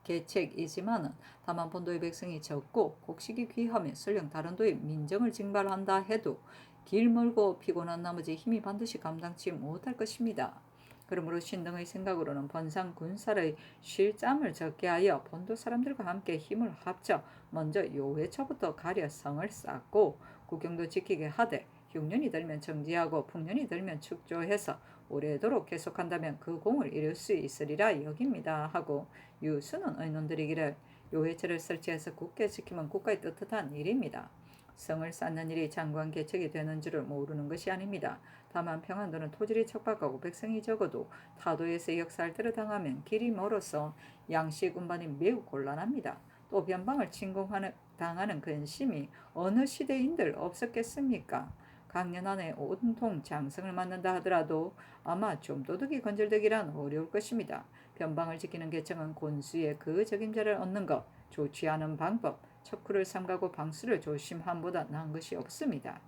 계책이지만은 다만 본도의 백성이 적고 곡식이 귀하면 설령 다른 도의 민정을 징발한다 해도 길 멀고 피곤한 나머지 힘이 반드시 감당치 못할 것입니다. 그러므로 신등의 생각으로는 번상 군사의 쉴짬을 적게 하여 본도 사람들과 함께 힘을 합쳐 먼저 요회초부터 가려 성을 쌓고 국경도 지키게 하되 흉년이 들면 정지하고 풍년이 들면 축조해서 오래도록 계속한다면 그 공을 이룰 수 있으리라 여깁니다 하고 유수는 의논들이기를 요회처를 설치해서 굳게 지키면 국가의 떳떳한 일입니다. 성을 쌓는 일이 장관 계책이 되는 줄을 모르는 것이 아닙니다. 다만 평안도는 토질이 척박하고 백성이 적어도 타도에서 역살대로 당하면 길이 멀어서 양식 운반이 매우 곤란합니다. 또 변방을 침공당하는 근심이 어느 시대인들 없었겠습니까? 강년 안에 온통 장성을 맡는다 하더라도 아마 좀 도둑이 건질되기란 어려울 것입니다. 변방을 지키는 계책은 곤수의 그 적임자를 얻는 것, 좋지 않은 방법, 척후를 삼가고 방수를 조심함보다 나은 것이 없습니다.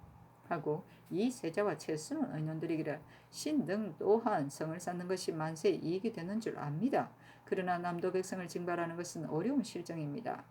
하고 이 세자와 채수는 의논들이기를 신등 또한 성을 쌓는 것이 만세 이익이 되는 줄 압니다. 그러나 남도 백성을 징발하는 것은 어려운 실정입니다.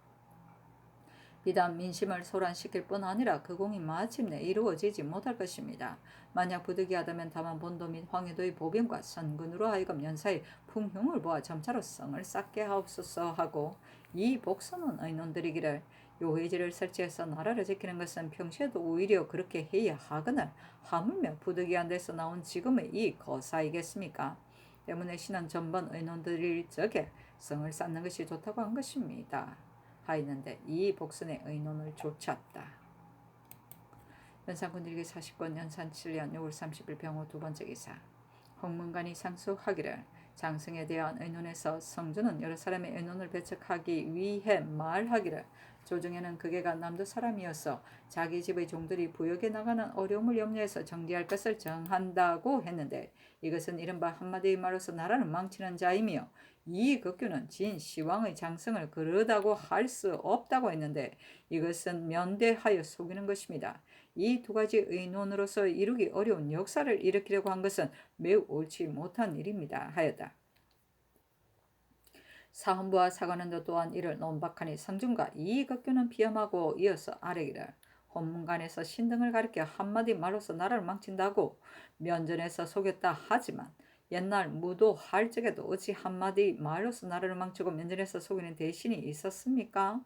비단 민심을 소란시킬 뿐 아니라 그 공이 마침내 이루어지지 못할 것입니다. 만약 부득이하다면 다만 본도 및 황해도의 보병과 선군으로 하여금 연사의 풍흉을 보아 점차로 성을 쌓게 하옵소서 하고 이 복선은 의논들이기를 요회지를 설치해서 나라를 지키는 것은 평시에도 오히려 그렇게 해야 하거늘 하물며 부득이한 데서 나온 지금의 이 거사이겠습니까? 때문에 신은 전번 의논들일 적에 성을 쌓는 것이 좋다고 한 것입니다. 하였는데 이 복선의 의논을 좇았다. 연산군일기 40권 연산 7년 6월 30일 병호 두 번째 기사. 홍문관이 상소하기를 장성에 대한 의논에서 성주는 여러 사람의 의논을 배척하기 위해 말하기를 조정에는 그게가 남도 사람이어서 자기 집의 종들이 부역에 나가는 어려움을 염려해서 정리할 것을 정한다고 했는데 이것은 이른바 한마디의 말로서 나라를 망치는 자이며 이 극규는 진 시왕의 장성을 그러다고 할 수 없다고 했는데 이것은 면대하여 속이는 것입니다. 이 두 가지 의논으로서 이루기 어려운 역사를 일으키려고 한 것은 매우 옳지 못한 일입니다. 하였다. 사헌부와 사관원도 또한 이를 논박하니 성준과 이극규는 비엄하고 이어서 아뢰기를 혼문관에서 신등을 가리켜 한마디 말로서 나라를 망친다고 면전에서 속였다 하지만 옛날 무도할 적에도 어찌 한마디 말로서 나라를 망치고 면전에서 속이는 대신이 있었습니까?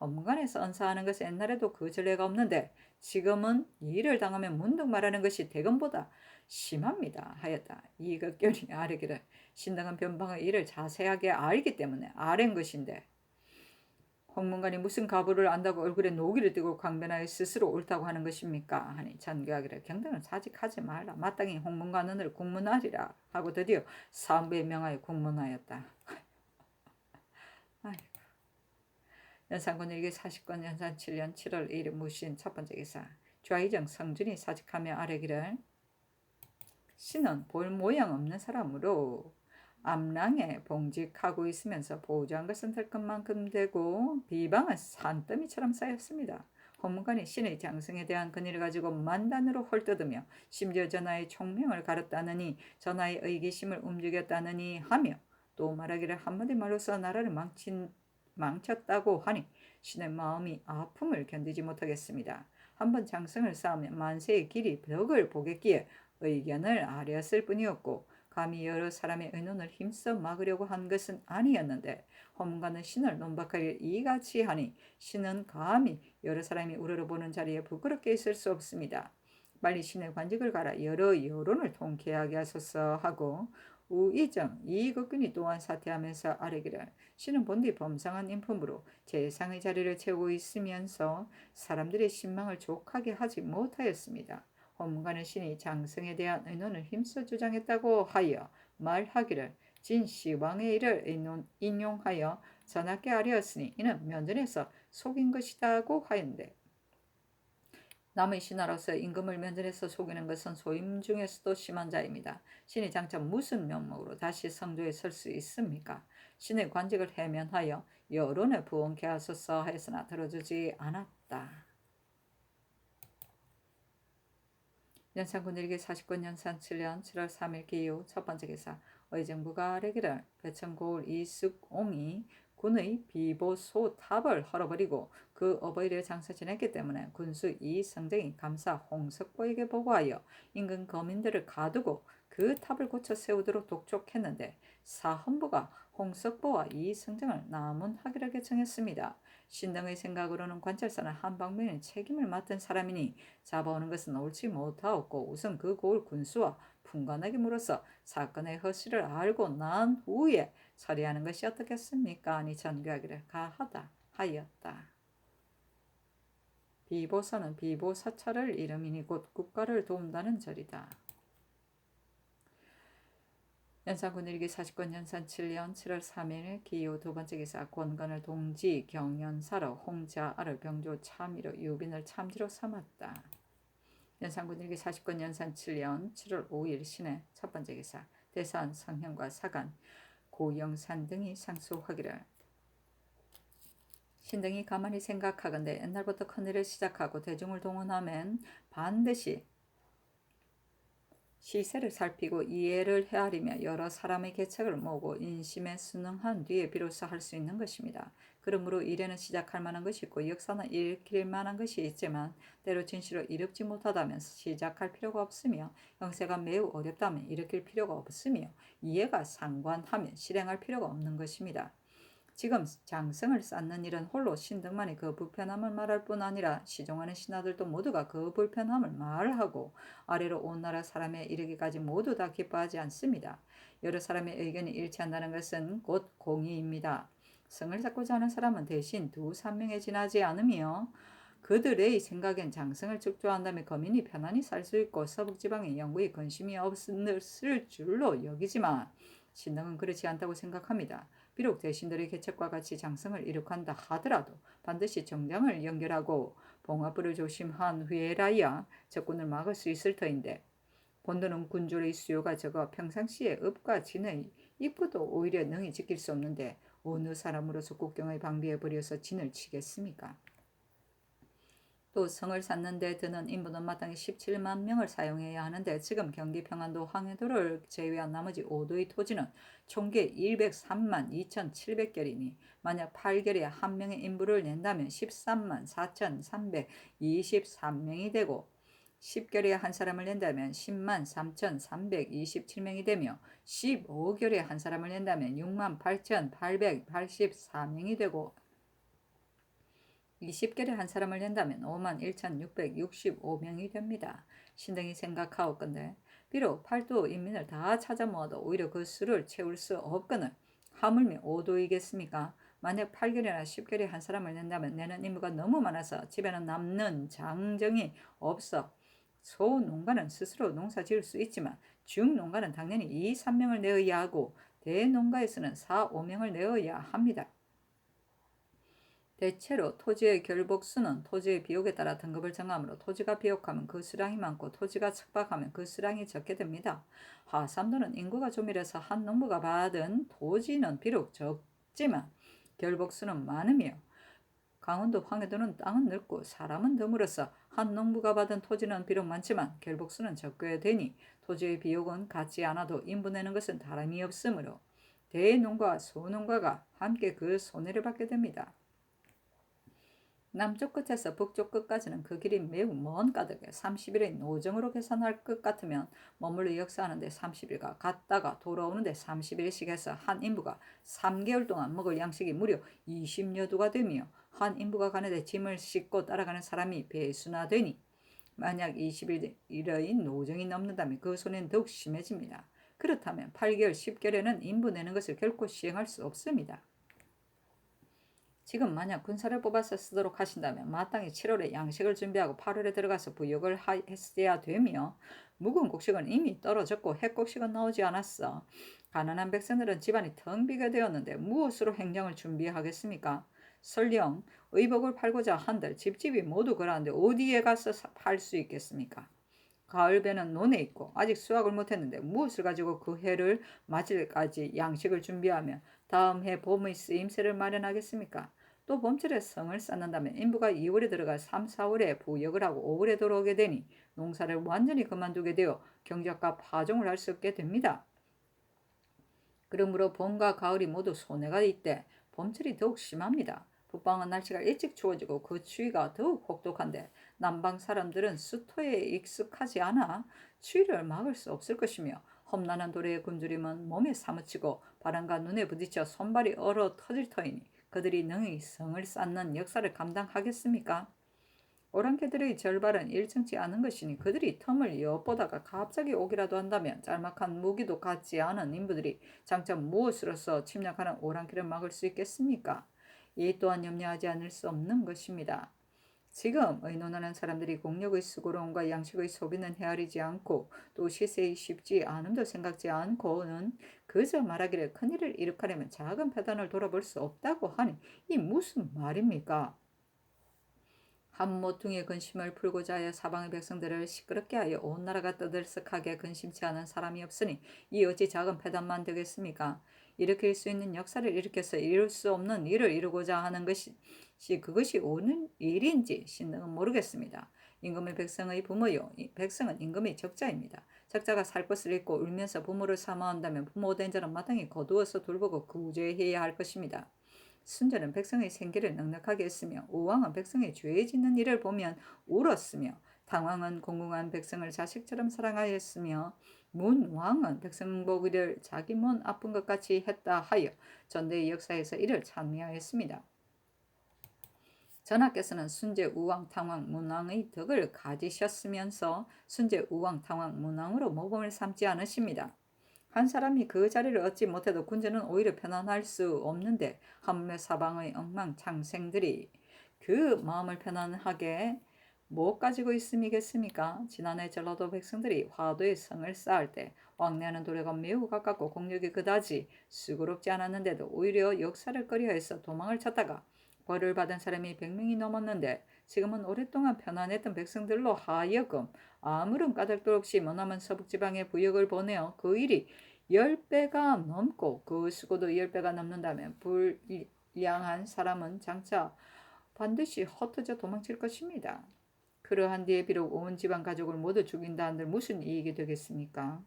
혼문관에서 언사하는 것은 옛날에도 그 전례가 없는데 지금은 이를 당하면 문득 말하는 것이 대금보다 심합니다. 하였다. 이극견이 아뢰기를 신등은 변방의 일을 자세하게 알기 때문에 아랜 것인데 홍문관이 무슨 가부를 안다고 얼굴에 노기를 띠고 강변하여 스스로 옳다고 하는 것입니까? 하니 전교하기를 경등을 사직하지 말라. 마땅히 홍문관을 국문하리라 하고 드디어 사헌부에 명하여 국문하였다. 연산군일기 40권 연산 7년 7월 1일 무신 첫 번째 기사. 좌의정 성준이 사직하며 아뢰기를 신은 볼 모양 없는 사람으로 암랑에 봉직하고 있으면서 보조한 것은 될 것만큼 되고 비방은 산더미처럼 쌓였습니다. 홍문관이 신의 장성에 대한 근의를 가지고 만단으로 헐뜯으며 심지어 전하의 총명을 가렸다느니 전하의 의기심을 움직였다느니 하며 또 말하기를 한마디 말로서 나라를 망쳤다고 하니 신의 마음이 아픔을 견디지 못하겠습니다. 한번 장성을 쌓으면 만세의 길이 벽을 보겠기에 의견을 아뢰었을 뿐이었고 감히 여러 사람의 의논을 힘써 막으려고 한 것은 아니었는데 헌문관은 신을 논박하기를 이같이 하니 신은 감히 여러 사람이 우러러보는 자리에 부끄럽게 있을 수 없습니다. 빨리 신의 관직을 갈아 여러 여론을 통쾌하게 하소서 하고 우의정 이익균이 또한 사퇴하면서 아뢰기를 신은 본디 범상한 인품으로 재상의 자리를 채우고 있으면서 사람들의 신망을 족하게 하지 못하였습니다. 헌문관은 신이 장성에 대한 의논을 힘써 주장했다고 하여 말하기를 진시왕의 일을 인용하여 전하께 아뢰었으니 이는 면전에서 속인 것이다고 하였는데 남의 신하로서 임금을 면전에서 속이는 것은 소임 중에서도 심한 자입니다. 신이 장차 무슨 면목으로 다시 성조에 설 수 있습니까? 신의 관직을 해면하여 여론에 부응케 하소서 하였으나 들어주지 않았다. 연산군일기 40권 연산 7년 7월 3일 기후 첫 번째 기사. 의정부가 아뢰기를 배천고을 이숙옹이 군의 비보소 탑을 헐어버리고 그 어버이를 장사 지냈기 때문에 군수 이성정이 감사 홍석보에게 보고하여 인근 거민들을 가두고 그 탑을 고쳐 세우도록 독촉했는데 사헌부가 홍석보와 이성정을 나문하기를 결정했습니다. 신등의 생각으로는 관찰사는 한방면의 책임을 맡은 사람이니 잡아오는 것은 옳지 못하였고 우선 그 고을 군수와 풍관하게 물어서 사건의 허실을 알고 난 후에 처리하는 것이 어떻겠습니까? 아니 전교하기를 가하다 하였다. 비보서는 비보사찰을 이름이니 곧 국가를 도운다는 절이다. 연산군 일기 49년 연산 7년 7월 3일 기호 두 번째 기사 권건을 동지 경연사로 홍자아를 병조 참의로 유빈을 참지로 삼았다. 연산군 일기 49년 연산 7년 7월 5일 신해 첫 번째 기사 대산 성현과 사간 고영산 등이 상소하기를 신등이 가만히 생각하건대 옛날부터 큰일을 시작하고 대중을 동원하면 반드시 시세를 살피고 이해를 헤아리며 여러 사람의 계책을 모으고 인심에 순응한 뒤에 비로소 할 수 있는 것입니다. 그러므로 일에는 시작할 만한 것이 있고 역사는 일으킬 만한 것이 있지만 때로 진실로 이롭지 못하다면 시작할 필요가 없으며 형세가 매우 어렵다면 일으킬 필요가 없으며 이해가 상관하면 실행할 필요가 없는 것입니다. 지금 장성을 쌓는 일은 홀로 신등만이 그 불편함을 말할 뿐 아니라 시종하는 신하들도 모두가 그 불편함을 말하고 아래로 온 나라 사람에 이르기까지 모두 다 기뻐하지 않습니다. 여러 사람의 의견이 일치한다는 것은 곧 공의입니다. 성을 쌓고자 하는 사람은 대신 2-3명에 지나지 않으며 그들의 생각엔 장성을 축조한다면 거민이 편안히 살 수 있고 서북지방의 영구에 근심이 없을 줄로 여기지만 신등은 그렇지 않다고 생각합니다. 비록 대신들의 계책과 같이 장성을 이룩한다 하더라도 반드시 정장을 연결하고 봉화불을 조심한 후에라야 적군을 막을 수 있을 터인데 본도는 군졸의 수요가 적어 평상시에 읍과 진의 입구도 오히려 능히 지킬 수 없는데 어느 사람으로서 국경을 방비해 버려서 진을 치겠습니까? 또 성을 쌓는 데 드는 인부는 마땅히 17만 명을 사용해야 하는데 지금 경기 평안도 황해도를 제외한 나머지 5도의 토지는 총계 103만 2,700결이니 만약 8결에 한 명의 인부를 낸다면 13만 4,323명이 되고 10결에 한 사람을 낸다면 10만 3,327명이 되며 15결에 한 사람을 낸다면 6만 8,884명이 되고 20결에 한 사람을 낸다면 5만 1,665명이 됩니다. 신등이 생각하옵건대 비록 8도 인민을 다 찾아 모아도 오히려 그 수를 채울 수 없거늘 하물며 5도이겠습니까? 만약 8결이나 10결에 한 사람을 낸다면 내는 인부가 너무 많아서 집에는 남는 장정이 없어 소농가는 스스로 농사 지을 수 있지만 중농가는 당연히 2-3명을 내어야 하고 대농가에서는 4-5명을 내어야 합니다. 대체로 토지의 결복수는 토지의 비옥에 따라 등급을 정하므로 토지가 비옥하면 그 수량이 많고 토지가 척박하면 그 수량이 적게 됩니다. 하삼도는 인구가 조밀해서 한 농부가 받은 토지는 비록 적지만 결복수는 많으며 강원도 황해도는 땅은 넓고 사람은 드물어서 한 농부가 받은 토지는 비록 많지만 결복수는 적게 되니 토지의 비옥은 같지 않아도 인부 내는 것은 다름이 없으므로 대농가와 소농가가 함께 그 손해를 받게 됩니다. 남쪽 끝에서 북쪽 끝까지는 그 길이 매우 먼 까닭에 30일의 노정으로 계산할 것 같으면 머물러 역사하는데 30일가 갔다가 돌아오는데 30일씩 해서 한 인부가 3개월 동안 먹을 양식이 무려 20여두가 되며 한 인부가 가는데 짐을 싣고 따라가는 사람이 배수나 되니 만약 20일의 노정이 넘는다면 그 손해는 더욱 심해집니다. 그렇다면 8개월, 10개월에는 인부 내는 것을 결코 시행할 수 없습니다. 지금 만약 군사를 뽑아서 쓰도록 하신다면 마땅히 7월에 양식을 준비하고 8월에 들어가서 부역을 했어야 되며 묵은 곡식은 이미 떨어졌고 핵곡식은 나오지 않았어. 가난한 백성들은 집안이 텅 비게 되었는데 무엇으로 행정을 준비하겠습니까? 설령 의복을 팔고자 한들 집집이 모두 그러는데 어디에 가서 팔 수 있겠습니까? 가을배는 논에 있고 아직 수확을 못했는데 무엇을 가지고 그 해를 맞이까지 양식을 준비하며 다음 해 봄의 쓰임새를 마련하겠습니까? 또 봄철에 성을 쌓는다면 인부가 2월에 들어가 3, 4월에 부역을 하고 5월에 돌아오게 되니 농사를 완전히 그만두게 되어 경작과 파종을 할 수 없게 됩니다. 그러므로 봄과 가을이 모두 손해가 있대 봄철이 더욱 심합니다. 북방은 날씨가 일찍 추워지고 그 추위가 더욱 혹독한데 남방 사람들은 수토에 익숙하지 않아 추위를 막을 수 없을 것이며 험난한 도래의 굶주림은 몸에 사무치고 바람과 눈에 부딪혀 손발이 얼어 터질 터이니 그들이 능히 성을 쌓는 역사를 감당하겠습니까? 오랑캐들의 절발은 일정치 않은 것이니 그들이 틈을 엿보다가 갑자기 오기라도 한다면 짤막한 무기도 갖지 않은 인부들이 장차 무엇으로서 침략하는 오랑캐를 막을 수 있겠습니까? 이 또한 염려하지 않을 수 없는 것입니다. 지금 의논하는 사람들이 공력의 수고로움과 양식의 소비는 헤아리지 않고 또 시세의 쉽지 않음도 생각지 않고는 그저 말하기를 큰일을 일으키려면 작은 패단을 돌아볼 수 없다고 하니 이 무슨 말입니까? 한 모퉁이의 근심을 풀고자 하여 사방의 백성들을 시끄럽게 하여 온 나라가 떠들썩하게 근심치 않은 사람이 없으니 이 어찌 작은 패단만 되겠습니까? 일으킬 수 있는 역사를 일으켜서 이룰 수 없는 일을 이루고자 하는 것이 그것이 옳은 일인지 신등은 모르겠습니다. 임금의 백성의 부모요, 백성은 임금의 적자입니다. 적자가 살 것을 잃고 울면서 부모를 사모한다면 부모된 자는 마땅히 거두어서 돌보고 구제해야 할 것입니다. 순전은 백성의 생계를 넉넉하게 했으며 우왕은 백성의 죄 짓는 일을 보면 울었으며 당왕은 공공한 백성을 자식처럼 사랑하였으며 문왕은 백성 보기를 자기 몸 아픈 것 같이 했다 하여 전대의 역사에서 이를 찬미하였습니다. 전하께서는 순제 우왕 당왕 문왕의 덕을 가지셨으면서 순제 우왕 당왕 문왕으로 모범을 삼지 않으십니다. 한 사람이 그 자리를 얻지 못해도 군주는 오히려 편안할 수 없는데 하물며 사방의 엉망창생들이 그 마음을 편안하게 못 가지고 있음이겠습니까? 지난해 전라도 백성들이 화도의 성을 쌓을 때 왕래하는 도래가 매우 가깝고 공력이 그다지 수고롭지 않았는데도 오히려 역사를 꺼려해서 도망을 쳤다가 벌을 받은 사람이 100명이 넘었는데 지금은 오랫동안 편안했던 백성들로 하여금 아무런 까닭도 없이 머나먼 서북지방에 부역을 보내어 그 일이 10배가 넘고 그 수고도 10배가 넘는다면 불량한 사람은 장차 반드시 흩어져 도망칠 것입니다. 그러한 뒤에 비록 온 집안 가족을 모두 죽인다 한들 무슨 이익이 되겠습니까?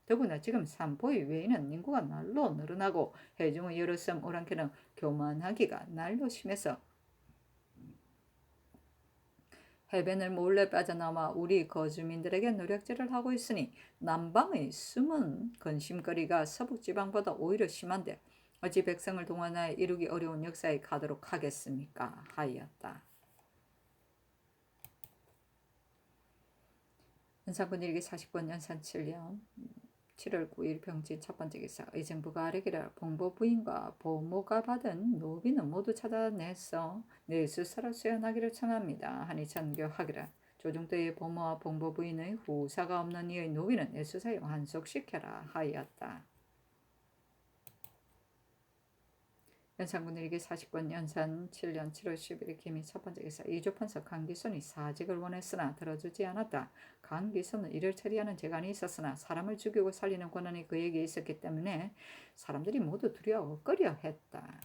더구나 지금 삼포의 외에는 인구가 날로 늘어나고 해중의 여러 섬 오랑캐는 교만하기가 날로 심해서 해변을 몰래 빠져나와 우리 거주민들에게 노략질을 하고 있으니 남방의 숨은 근심거리가 서북지방보다 오히려 심한데 어찌 백성을 동원하여 이루기 어려운 역사에 가도록 하겠습니까? 하였다. 연산군 일기 49년 연산 7년 7월 9일 병진 첫 번째 기사 의정부가 아래기라 봉보 부인과 보모가 받은 노비는 모두 찾아내서 내수사로 수연하기를 청합니다. 하니 전교하기라 조중도의 보모와 봉보 부인의 후사가 없는 이의 노비는 내수사에 환속시켜라 하였다. 연산군 일기 49년 연산 7년 7월 10일 기미 첫 번째 기사 이조판서 강기손이 사직을 원했으나 들어주지 않았다. 강기손은 이를 처리하는 재간이 있었으나 사람을 죽이고 살리는 권한이 그에게 있었기 때문에 사람들이 모두 두려워 꺼려 했다.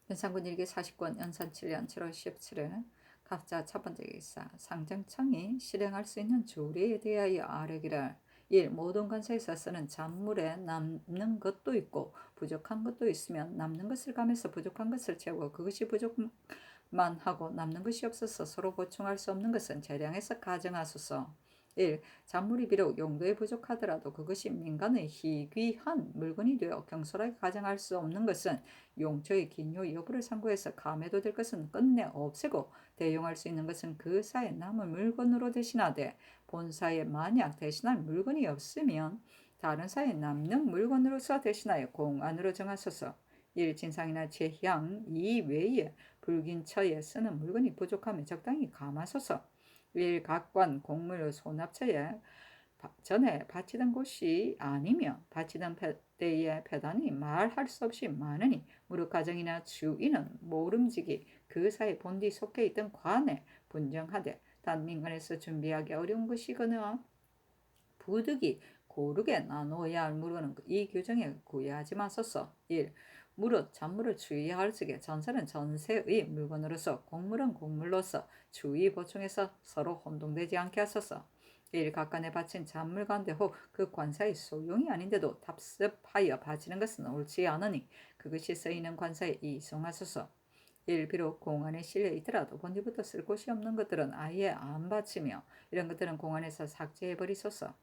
연산군 일기 49년 연산 7년 7월 17일 갑자 첫 번째 기사 상정청이 실행할 수 있는 조례에 대하여 아뢰기를 1. 모든 관서에서 쓰는 잔물에 남는 것도 있고 부족한 것도 있으면 남는 것을 감해서 부족한 것을 채우고 그것이 부족만 하고 남는 것이 없어서 서로 보충할 수 없는 것은 재량해서 가정하소서. 1. 잔물이 비록 용도에 부족하더라도 그것이 민간의 희귀한 물건이 되어 경솔하게 가정할 수 없는 것은 용처의 기뇨 여부를 상고해서 감해도 될 것은 끝내 없애고 대용할 수 있는 것은 그 사에 남은 물건으로 대신하되 본사에 만약 대신할 물건이 없으면 다른 사에 남는 물건으로서 대신하여 공안으로 정하소서. 1. 진상이나 재향 이 외에 불긴처에 쓰는 물건이 부족하면 적당히 감하소서. 1. 각관 공물 소납처에 전에 바치던 곳이 아니며 바치던 때의 패단이 말할 수 없이 많으니 무릇 가정이나 주인은 모름지기 그 사에 본디 속해 있던 관에 분정하되 단 민간에서 준비하기 어려운 것이거나 부득이 고르게 나누어야 할 물건은 이 규정에 구애하지 마소서. 1. 무릇 잔물을 주의할 적에 전세는 전세의 물건으로서 공물은 공물로서 주의 보충해서 서로 혼동되지 않게 하소서. 일 각간에 바친 잔물 가운데 혹 그 관사의 소용이 아닌데도 답습하여 바치는 것은 옳지 않으니 그것이 쓰이는 관사에 이송하소서. 일 비록 공안에 실려 있더라도 본디부터 쓸 곳이 없는 것들은 아예 안 바치며 이런 것들은 공안에서 삭제해버리소서.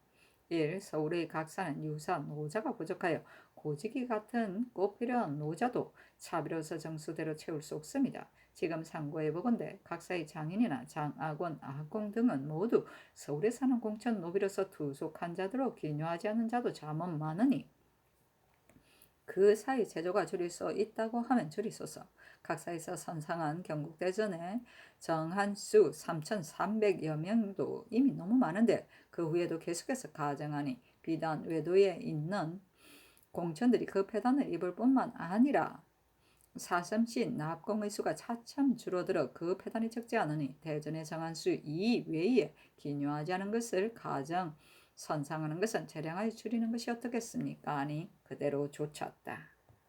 1. 서울의 각사는 유사 노자가 부족하여 고지기 같은 꼭 필요한 노자도 차비로서 정수대로 채울 수 없습니다. 지금 상고해 보건대 각사의 장인이나 장악원, 악공 등은 모두 서울에 사는 공천 노비로서 투속한 자들로 기묘하지 않은 자도 잠은 많으니 그 사이 제조가 줄일 수 있다고 하면 줄이소서. 각사에서 선상한 경국대전에 정한 수 3,300여 명도 이미 너무 많은데 그 후에도 계속해서 가정하니 비단 외도에 있는 공천들이 그 폐단을 입을 뿐만 아니라 사슴시 납공의 수가 차츰 줄어들어 그 폐단이 적지 않으니 대전에 정한 수 이외에 기묘하지 않은 것을 가정 선상하는 것은 재량하여 줄이는 것이 어떻겠습니까? 아니 그대로 좇았다.